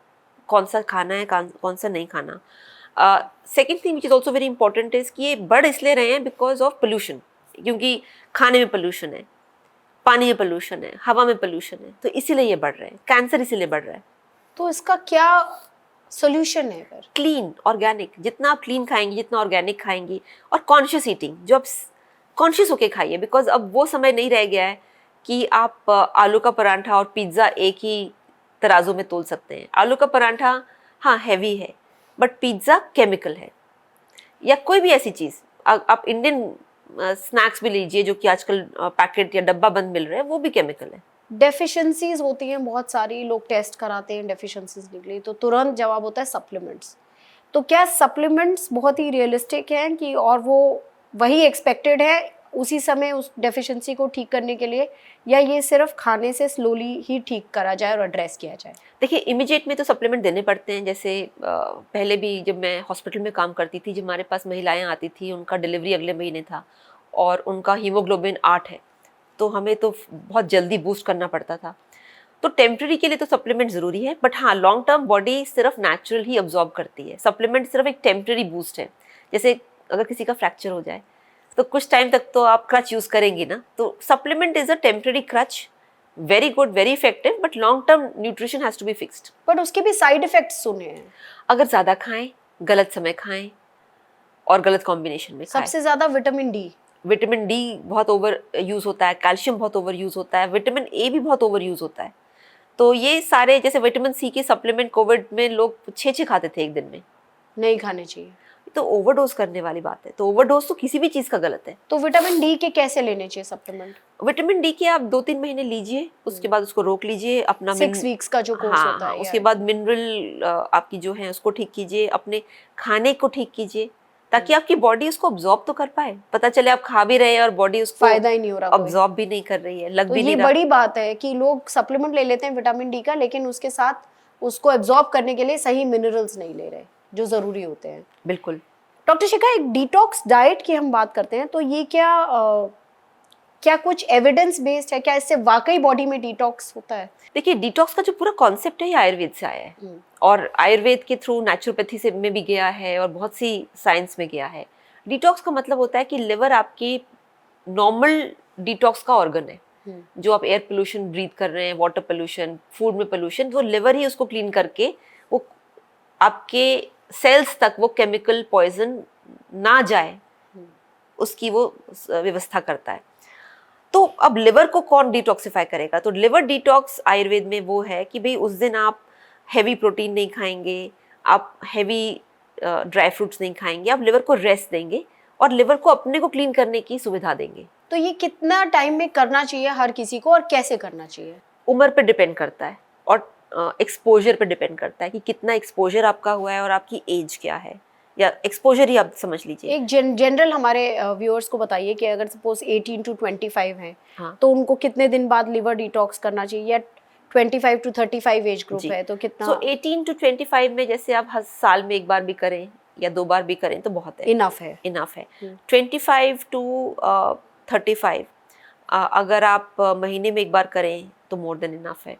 कौन सा खाना है, कौन सा नहीं खाना। Second thing which is also very important is कि ये बढ़ इसलिए रहे हैं बिकॉज ऑफ पोल्यूशन, क्योंकि खाने में पोल्यूशन है, पानी में पोल्यूशन है, हवा में पोल्यूशन है, तो इसीलिए ये बढ़ रहे हैं, कैंसर इसीलिए बढ़ रहा है। तो इसका क्या सोल्यूशन है फिर? क्लीन ऑर्गेनिक, जितना आप क्लीन खाएंगी, जितना ऑर्गेनिक खाएंगी, और कॉन्शियस ईटिंग, जो आप कॉन्शियस होके खाइए, बिकॉज अब वो समय नहीं रह गया है कि आप आलू का पराठा और पिज्ज़ा एक ही तराजू में तोल सकते हैं। आलू का पराठा हाँ हैवी है, बट पिज्ज़ा केमिकल है, या कोई भी ऐसी चीज़। आप इंडियन स्नैक्स भी लीजिए जो कि आजकल पैकेट या डब्बा बंद मिल रहे हैं, वो भी केमिकल है। डेफिशिएंसीज होती हैं बहुत सारी, लोग टेस्ट कराते हैं डेफिशिएंसीज निकली तो तुरंत जवाब होता है सप्लीमेंट्स। तो क्या सप्लीमेंट्स बहुत ही रियलिस्टिक हैं कि और वो वही एक्सपेक्टेड है उसी समय उस डेफिशिएंसी को ठीक करने के लिए, या ये सिर्फ खाने से स्लोली ही ठीक करा जाए और एड्रेस किया जाए? देखिए इमीडिएट में तो सप्लीमेंट देने पड़ते हैं। जैसे पहले भी जब मैं हॉस्पिटल में काम करती थी, जब हमारे पास महिलाएं आती थी, उनका डिलीवरी अगले महीने था और उनका हीमोग्लोबिन 8 है, तो हमें तो बहुत जल्दी बूस्ट करना पड़ता था। तो टेम्प्रेरी के लिए तो सप्लीमेंट ज़रूरी है, बट हाँ लॉन्ग टर्म बॉडी सिर्फ नेचुरल ही अब्जॉर्ब करती है। सप्लीमेंट सिर्फ एक टेम्प्रेरी बूस्ट है। जैसे अगर किसी का फ्रैक्चर हो जाए तो कुछ टाइम तक तो आप क्रच यूज़ करेंगे ना, तो supplement is a temporary crutch, very good, very effective, but long term nutrition has to be fixed. But उसके भी साइड इफेक्ट्स सुने हैं। अगर ज़्यादा खाएं, गलत समय खाएं और गलत कॉम्बिनेशन में खाएं। सबसे ज़्यादा विटामिन डी बहुत ओवर यूज़ होता है, कैल्शियम बहुत ओवर यूज़ होता है, विटामिन ए भी बहुत ओवर यूज़ होता है। तो ये सारे, जैसे विटामिन सी के सप्लीमेंट कोविड में लोग 6 खाते थे एक दिन में, नहीं खाने चाहिए। तो ओवरडोज करने वाली बात है। तो ओवरडोज तो किसी भी चीज़ का गलत है। तो विटामिन डी के कैसे लेने चाहिए सप्लीमेंट? विटामिन डी के आप 2-3 महीने लीजिए, उसके बाद उसको रोक लीजिए, अपना 6 वीक्स का जो कोर्स होता है। उसके बाद मिनरल आपकी जो है उसको ठीक कीजिए, अपने खाने को ठीक कीजिए, ताकि आपकी बॉडी उसको अब्जॉर्ब तो कर पाए। पता चले आप खा भी रहे हैं और बॉडी उसको फायदा ही नहीं हो रहा, अब्जॉर्ब भी नहीं कर रही है, लग तो भी ये नहीं रहा। बड़ी बात है कि लोग सप्लीमेंट ले लेते हैं विटामिन डी का, लेकिन उसके साथ उसको एब्जॉर्ब करने के लिए सही मिनरल्स नहीं ले रहे जो जरूरी होते हैं। बिल्कुल। डॉक्टर शिखा, एक डिटॉक्स डाइट की हम बात करते हैं, तो ये क्या कुछ एविडेंस बेस्ड है? क्या इससे वाकई बॉडी में डिटॉक्स होता है? देखिए डिटॉक्स का जो पूरा कॉन्सेप्ट है ये आयुर्वेद से आया है, और आयुर्वेद के थ्रू नेचुरोपैथी से में भी गया है और बहुत सी साइंस में गया है। डिटॉक्स का मतलब होता है कि लिवर आपकी नॉर्मल डिटॉक्स का ऑर्गन है। जो आप एयर पोल्यूशन ब्रीथ कर रहे हैं, वाटर पोल्यूशन, फूड में पोल्यूशन, वो लिवर ही उसको क्लीन करके वो आपके सेल्स तक वो केमिकल पॉइजन ना जाए, उसकी वो व्यवस्था करता है। तो अब लिवर को कौन डिटॉक्सिफाई करेगा? तो लिवर डिटॉक्स आयुर्वेद में वो है कि भाई उस दिन आप हैवी प्रोटीन नहीं खाएंगे, आप हैवी ड्राई फ्रूट्स नहीं खाएंगे, आप लिवर को रेस्ट देंगे और लिवर को अपने को क्लीन करने की सुविधा देंगे। तो ये कितना टाइम में करना चाहिए हर किसी को और कैसे करना चाहिए? उम्र पे डिपेंड करता है और एक्सपोजर पे डिपेंड करता है कि कितना एक्सपोजर आपका हुआ है और आपकी एज क्या है, या एक्सपोजर ही आप समझ लीजिए। एक जनरल हमारे व्यूअर्स को बताइए कि अगर सपोज 18 to 25 है, हाँ। तो उनको कितने दिन बाद लिवर डिटॉक्स करना चाहिए, या 25 to 35 एज ग्रुप है तो कितना? So 18 to 25 में जैसे आप हर साल में एक बार भी करें या 2 बार भी करें तो बहुत है, इनफ है। 25 to 35 अगर आप महीने में एक बार करें तो मोर देन इनफ है।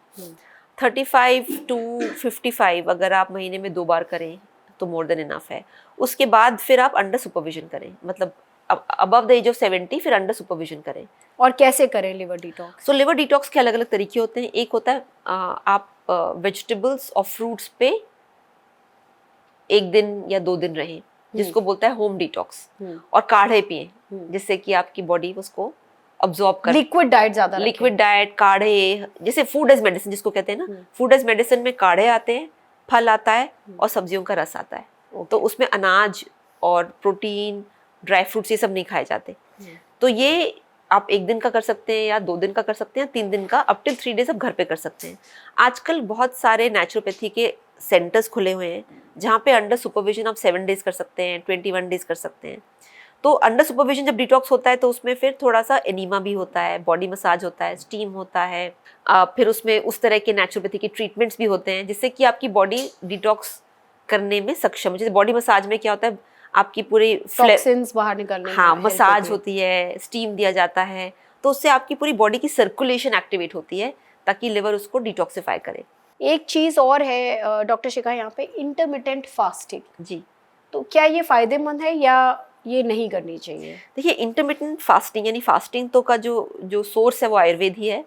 35 to 55 अगर आप महीने में 2 बार करें तो मोर देन इनफ है। उसके बाद फिर आप अंडर सुपरविजन करें, मतलब अबव द एज ऑफ 70 फिर अंडर सुपरविजन करें। और कैसे करें लिवर डिटॉक्स? सो लिवर डिटॉक्स के अलग अलग तरीके होते हैं। एक होता है आप वेजिटेबल्स और फ्रूट्स पे 1 दिन या 2 दिन रहें, जिसको बोलता है होम डिटॉक्स, और काढ़े पिए जिससे कि आपकी बॉडी उसको अब्जॉर्ब कर, लिक्विड डाइट ज्यादा रखें। लिक्विड डाइट, काढ़े, जैसे फूड एज मेडिसिन जिसको कहते हैं ना, फूड एज मेडिसिन में काढ़े आते हैं, फल आता है और सब्जियों का रस आता है। तो उसमें अनाज और प्रोटीन, ड्राई फ्रूट्स ये सब नहीं खाए जाते। तो ये आप 1 दिन का कर सकते हैं या 2 दिन का कर सकते हैं, 3 दिन का, अप टिल 3 डेज आप घर पे कर सकते हैं। आजकल बहुत सारे नेचुरोपैथी के सेंटर्स खुले हुए हैं जहाँ पे अंडर सुपरविजन आप 7 डेज कर सकते हैं, 21 डेज कर सकते हैं। तो अंडर सुपरविजन जब डिटॉक्स होता है तो उसमें फिर थोड़ा सा एनीमा भी होता है, बॉडी मसाज होता है, स्टीम होता है, फिर उसमें उस तरह के नेचुरोपैथी के ट्रीटमेंट्स भी होते हैं जिससे कि आपकी बॉडी डिटॉक्स करने में सक्षम है। जैसे बॉडी मसाज में क्या होता है, आपकी पूरी टॉक्सिन्स बाहर निकलने हाँ में मसाज help होती है, स्टीम दिया जाता है, तो उससे आपकी पूरी बॉडी की सर्कुलेशन एक्टिवेट होती है ताकि लिवर उसको डिटॉक्सिफाई करे। एक चीज और है डॉक्टर शिखा यहाँ पे, इंटरमिटेंट फास्टिंग। जी, तो क्या ये फायदेमंद है या ये नहीं करनी चाहिए? देखिए इंटरमिटेंट फास्टिंग यानी फास्टिंग तो का जो सोर्स है वो आयुर्वेद ही है,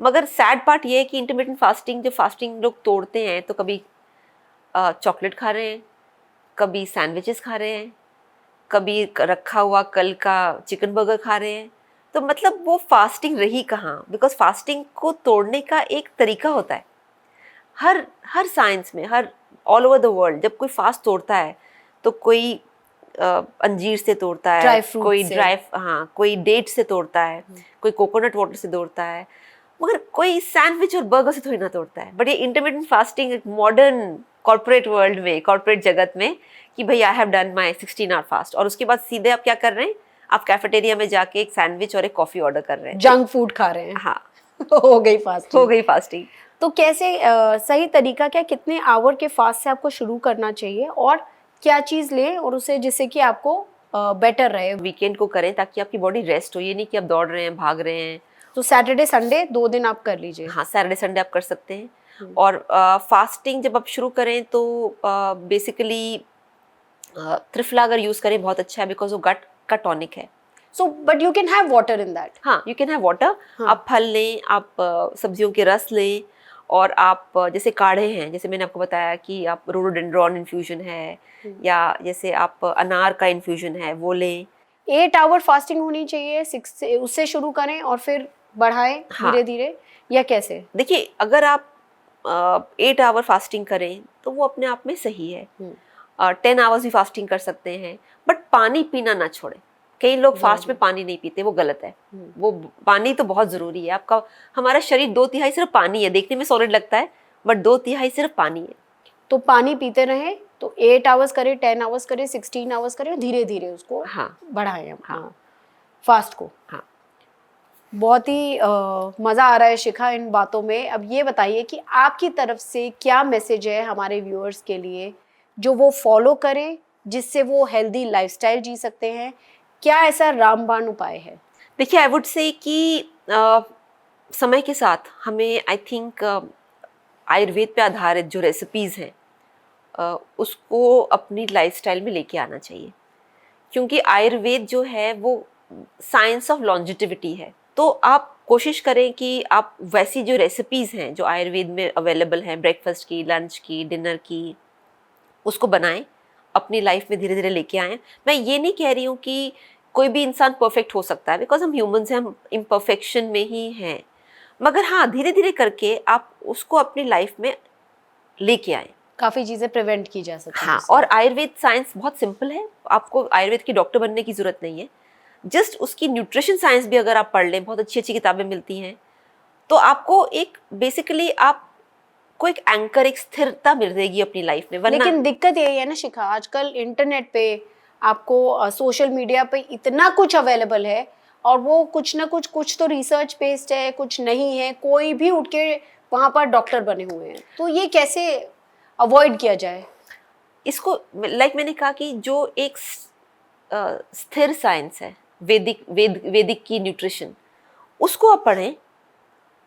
मगर सैड पार्ट ये है कि इंटरमिटेंट फास्टिंग जो फास्टिंग लोग तोड़ते हैं तो कभी चॉकलेट खा रहे हैं, कभी सैंडविचेस खा रहे हैं, कभी रखा हुआ कल का चिकन बर्गर खा रहे हैं। तो मतलब वो फास्टिंग रही कहाँ, बिकॉज फास्टिंग को तोड़ने का एक तरीका होता है। हर साइंस में, हर ऑल ओवर द वर्ल्ड जब कोई फास्ट तोड़ता है तो कोई अंजीर से तोड़ता है, कोई डेट से तोड़ता है, कोई कोकोनट वाटर से तोड़ता है, मगर कोई सैंडविच और बर्गर से थोड़ी ना तोड़ता है। बट ये इंटरमिटेंट फास्टिंग एक मॉडर्न कॉर्पोरेट वर्ल्ड में, कॉर्पोरेट जगत में कि भाई I have done my 16 hour fast, और उसके बाद सीधे आप क्या कर रहे हैं, आप कैफेटेरिया में जाके एक सैंडविच और एक कॉफी ऑर्डर कर रहे हैं, जंक फूड खा रहे हैं। हाँ हो गई फास्टिंग। तो कैसे सही तरीका क्या, कितने आवर के फास्ट से आपको शुरू करना चाहिए और क्या चीज लें और उसे जिससे कि आपको बेटर रहे? वीकेंड को करें ताकि आपकी बॉडी रेस्ट हो, ये नहीं कि आप दौड़ रहे हैं, भाग रहे हैं। तो सैटरडे संडे 2 दिन आप कर लीजिए। हाँ, सैटरडे संडे आप कर सकते हैं। और फास्टिंग जब आप शुरू करें तो बेसिकली त्रिफला अगर यूज करें बहुत अच्छा है, बिकॉज वो गट का टॉनिक है। So but you can have water in that. हाँ, यू कैन हैव वाटर। आप फल लें, आप सब्जियों के रस लें, और आप जैसे काढ़े हैं, जैसे मैंने आपको बताया कि आप रोडोडेंड्रॉन इन्फ्यूजन है, या जैसे आप अनार का इन्फ्यूजन है वो लें। 8 आवर फास्टिंग होनी चाहिए, 6 से उससे शुरू करें और फिर बढ़ाएं धीरे धीरे, या कैसे? देखिए अगर आप 8 आवर फास्टिंग करें तो वो अपने आप में सही है। 10 आवर्स भी फास्टिंग कर सकते हैं, बट पानी पीना ना छोड़ें। कई लोग फास्ट में पानी नहीं पीते, वो गलत है। वो पानी तो बहुत जरूरी है। आपका हमारा शरीर 2/3 सिर्फ पानी है, देखने में सॉलिड लगता है बट 2/3 सिर्फ पानी है। तो पानी पीते रहें, तो 8 आवर्स करें, 10 आवर्स करें, 16 आवर्स करें, धीरे धीरे उसको बढ़ाएं हम। हाँ, फास्ट को। हाँ, बहुत ही मज़ा आ रहा है शिखा इन बातों में। अब ये बताइए कि आपकी तरफ से क्या मैसेज है हमारे व्यूअर्स के लिए जो वो फॉलो करें जिससे वो हेल्दी लाइफस्टाइल जी सकते हैं? क्या ऐसा रामबाण उपाय है? देखिए आई वुड से कि समय के साथ हमें आई थिंक आयुर्वेद पे आधारित जो रेसिपीज़ हैं उसको अपनी लाइफस्टाइल में लेके आना चाहिए, क्योंकि आयुर्वेद जो है वो साइंस ऑफ लॉन्जिटिविटी है। तो आप कोशिश करें कि आप वैसी जो रेसिपीज़ हैं जो आयुर्वेद में अवेलेबल हैं, ब्रेकफास्ट की, लंच की, डिनर की, उसको बनाएं, अपनी लाइफ में धीरे धीरे लेके आएँ। मैं ये नहीं कह रही हूँ कि कोई भी इंसान परफेक्ट हो सकता है, बिकॉज हम ह्यूमंस हैं, हम इम्परफेक्शन में ही हैं, मगर हाँ धीरे धीरे करके आप उसको अपनी लाइफ में लेके आएँ। काफ़ी चीज़ें प्रिवेंट की जा सकती हैं। हाँ, और आयुर्वेद साइंस बहुत सिंपल है, आपको आयुर्वेद की डॉक्टर बनने की ज़रूरत नहीं है। जस्ट उसकी न्यूट्रिशन साइंस भी अगर आप पढ़ लें, बहुत अच्छी अच्छी किताबें मिलती हैं, तो आपको एक बेसिकली आपको एक एंकर, एक स्थिरता मिल जाएगी अपनी लाइफ में। लेकिन दिक्कत यही है ना शिखा, आजकल इंटरनेट पे आपको सोशल मीडिया पे इतना कुछ अवेलेबल है, और वो कुछ ना कुछ तो रिसर्च बेस्ड है, कुछ नहीं है। कोई भी उठ के वहाँ पर डॉक्टर बने हुए हैं, तो ये कैसे अवॉइड किया जाए इसको? मैंने कहा कि जो एक स्थिर साइंस है, वेदिक की न्यूट्रिशन, उसको आप पढ़ें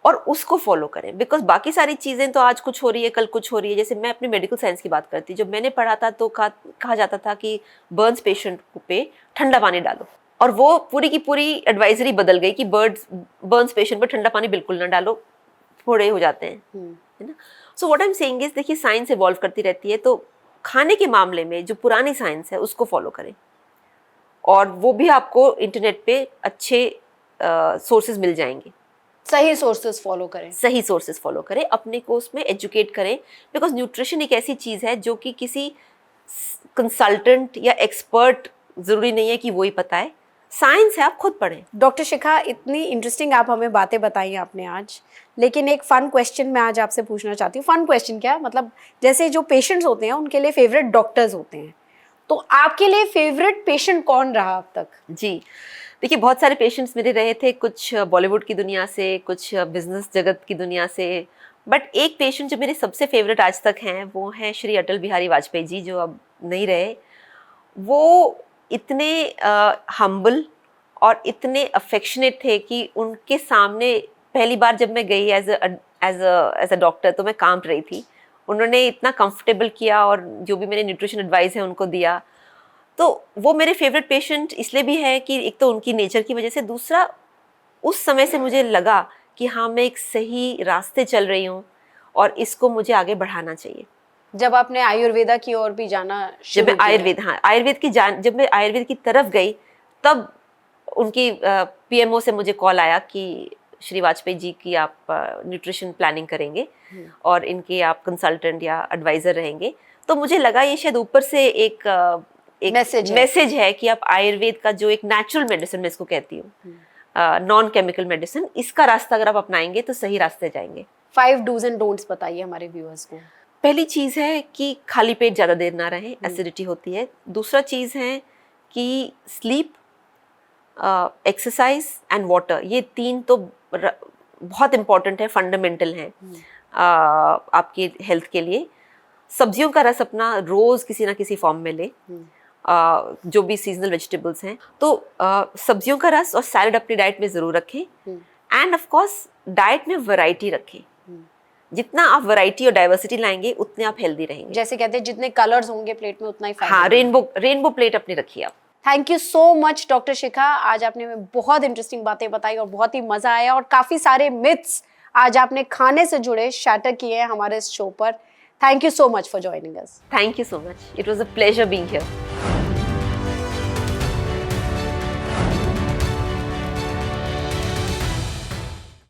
और उसको फॉलो करें, बिकॉज बाकी सारी चीज़ें तो आज कुछ हो रही है, कल कुछ हो रही है। जैसे मैं अपनी मेडिकल साइंस की बात करती, जब मैंने पढ़ा था तो कहा जाता था कि बर्न्स पेशेंट पे ठंडा पानी डालो, और वो पूरी की पूरी एडवाइजरी बदल गई कि बर्न्स पेशेंट पे ठंडा पानी बिल्कुल ना डालो, फोड़े हो जाते हैं, है ना। So what I am saying is, देखिए साइंस इवॉल्व करती रहती है, तो खाने के मामले में जो पुरानी साइंस है उसको फॉलो करें, और वो भी आपको इंटरनेट पे अच्छे सोर्सेज मिल जाएंगे। सही सोर्सेज फॉलो करें। सही सोर्सेज फॉलो करें, अपने को उसमें एजुकेट करें, बिकॉज न्यूट्रिशन एक ऐसी चीज़ है जो कि किसी कंसल्टेंट या एक्सपर्ट ज़रूरी नहीं है कि वो ही पता है, साइंस है, आप खुद पढ़ें। डॉक्टर शिखा, इतनी इंटरेस्टिंग आप हमें बातें बताई आपने आज, लेकिन एक फन क्वेश्चन मैं आज आपसे पूछना चाहती हूँ। फन क्वेश्चन क्या, मतलब जैसे जो पेशेंट्स होते हैं उनके लिए फेवरेट डॉक्टर्स होते हैं, तो आपके लिए फेवरेट पेशेंट कौन रहा अब तक? जी देखिए, बहुत सारे पेशेंट्स मेरे रहे थे, कुछ बॉलीवुड की दुनिया से, कुछ बिजनेस जगत की दुनिया से, बट एक पेशेंट जो मेरे सबसे फेवरेट आज तक हैं वो हैं श्री अटल बिहारी वाजपेयी जी, जो अब नहीं रहे। वो इतने हम्बल और इतने अफेक्शनेट थे कि उनके सामने पहली बार जब मैं गई एज अ डॉक्टर, तो मैं कांप रही थी। उन्होंने इतना कंफर्टेबल किया और जो भी मैंने न्यूट्रिशन एडवाइस है उनको दिया। तो वो मेरे फेवरेट पेशेंट इसलिए भी है कि एक तो उनकी नेचर की वजह से, दूसरा उस समय से मुझे लगा कि हाँ, मैं एक सही रास्ते चल रही हूँ और इसको मुझे आगे बढ़ाना चाहिए। जब आपने आयुर्वेदा की ओर भी जाना जब मैं जब मैं आयुर्वेद की तरफ गई, तब उनकी पीएमओ से मुझे कॉल आया कि श्री वाजपेयी जी की आप न्यूट्रिशन प्लानिंग करेंगे और इनके आप कंसल्टेंट या एडवाइजर रहेंगे। तो मुझे लगा ये शायद ऊपर से एक मैसेज है कि आप आयुर्वेद का जो एक नेचुरल मेडिसिन, मैं इसको कहती हूँ नॉन केमिकल मेडिसिन, इसका रास्ता अगर आप अपनाएंगे तो सही रास्ते जाएंगे। 5 डूज एंड डोंट्स बताइए हमारे व्यूअर्स को। पहली चीज़ है कि खाली पेट ज़्यादा देर ना रहें, एसिडिटी होती है। दूसरा चीज़ है कि स्लीप, एक्सरसाइज एंड वाटर, ये 3 तो बहुत इम्पॉर्टेंट है, फंडामेंटल हैं आपकी हेल्थ के लिए। सब्जियों का रस अपना रोज़ किसी ना किसी फॉर्म में ले, जो भी सीजनल वेजिटेबल्स हैं, तो सब्जियों का रस और सैलड अपनी डाइट में ज़रूर रखें। एंड ऑफ कोर्स डाइट में वैरायटी रखें। जितना आप वैरायटी और डाइवर्सिटी लाएंगे उतने आप हेल्दी रहेंगे। जैसे कहते हैं जितने कलर्स होंगे प्लेट में उतना ही फायदा। हाँ, रेनबो प्लेट अपनी रखिए आप। Thank you so much doctor Shikha, आज आपने हमें बहुत इंटरेस्टिंग बातें बताई और बहुत ही मजा आया, और काफी सारे मिथ्स आज आपने खाने से जुड़े शैटर किए हैं हमारे इस शो पर। Thank you so much for joining us. Thank you so much, it was a pleasure being here.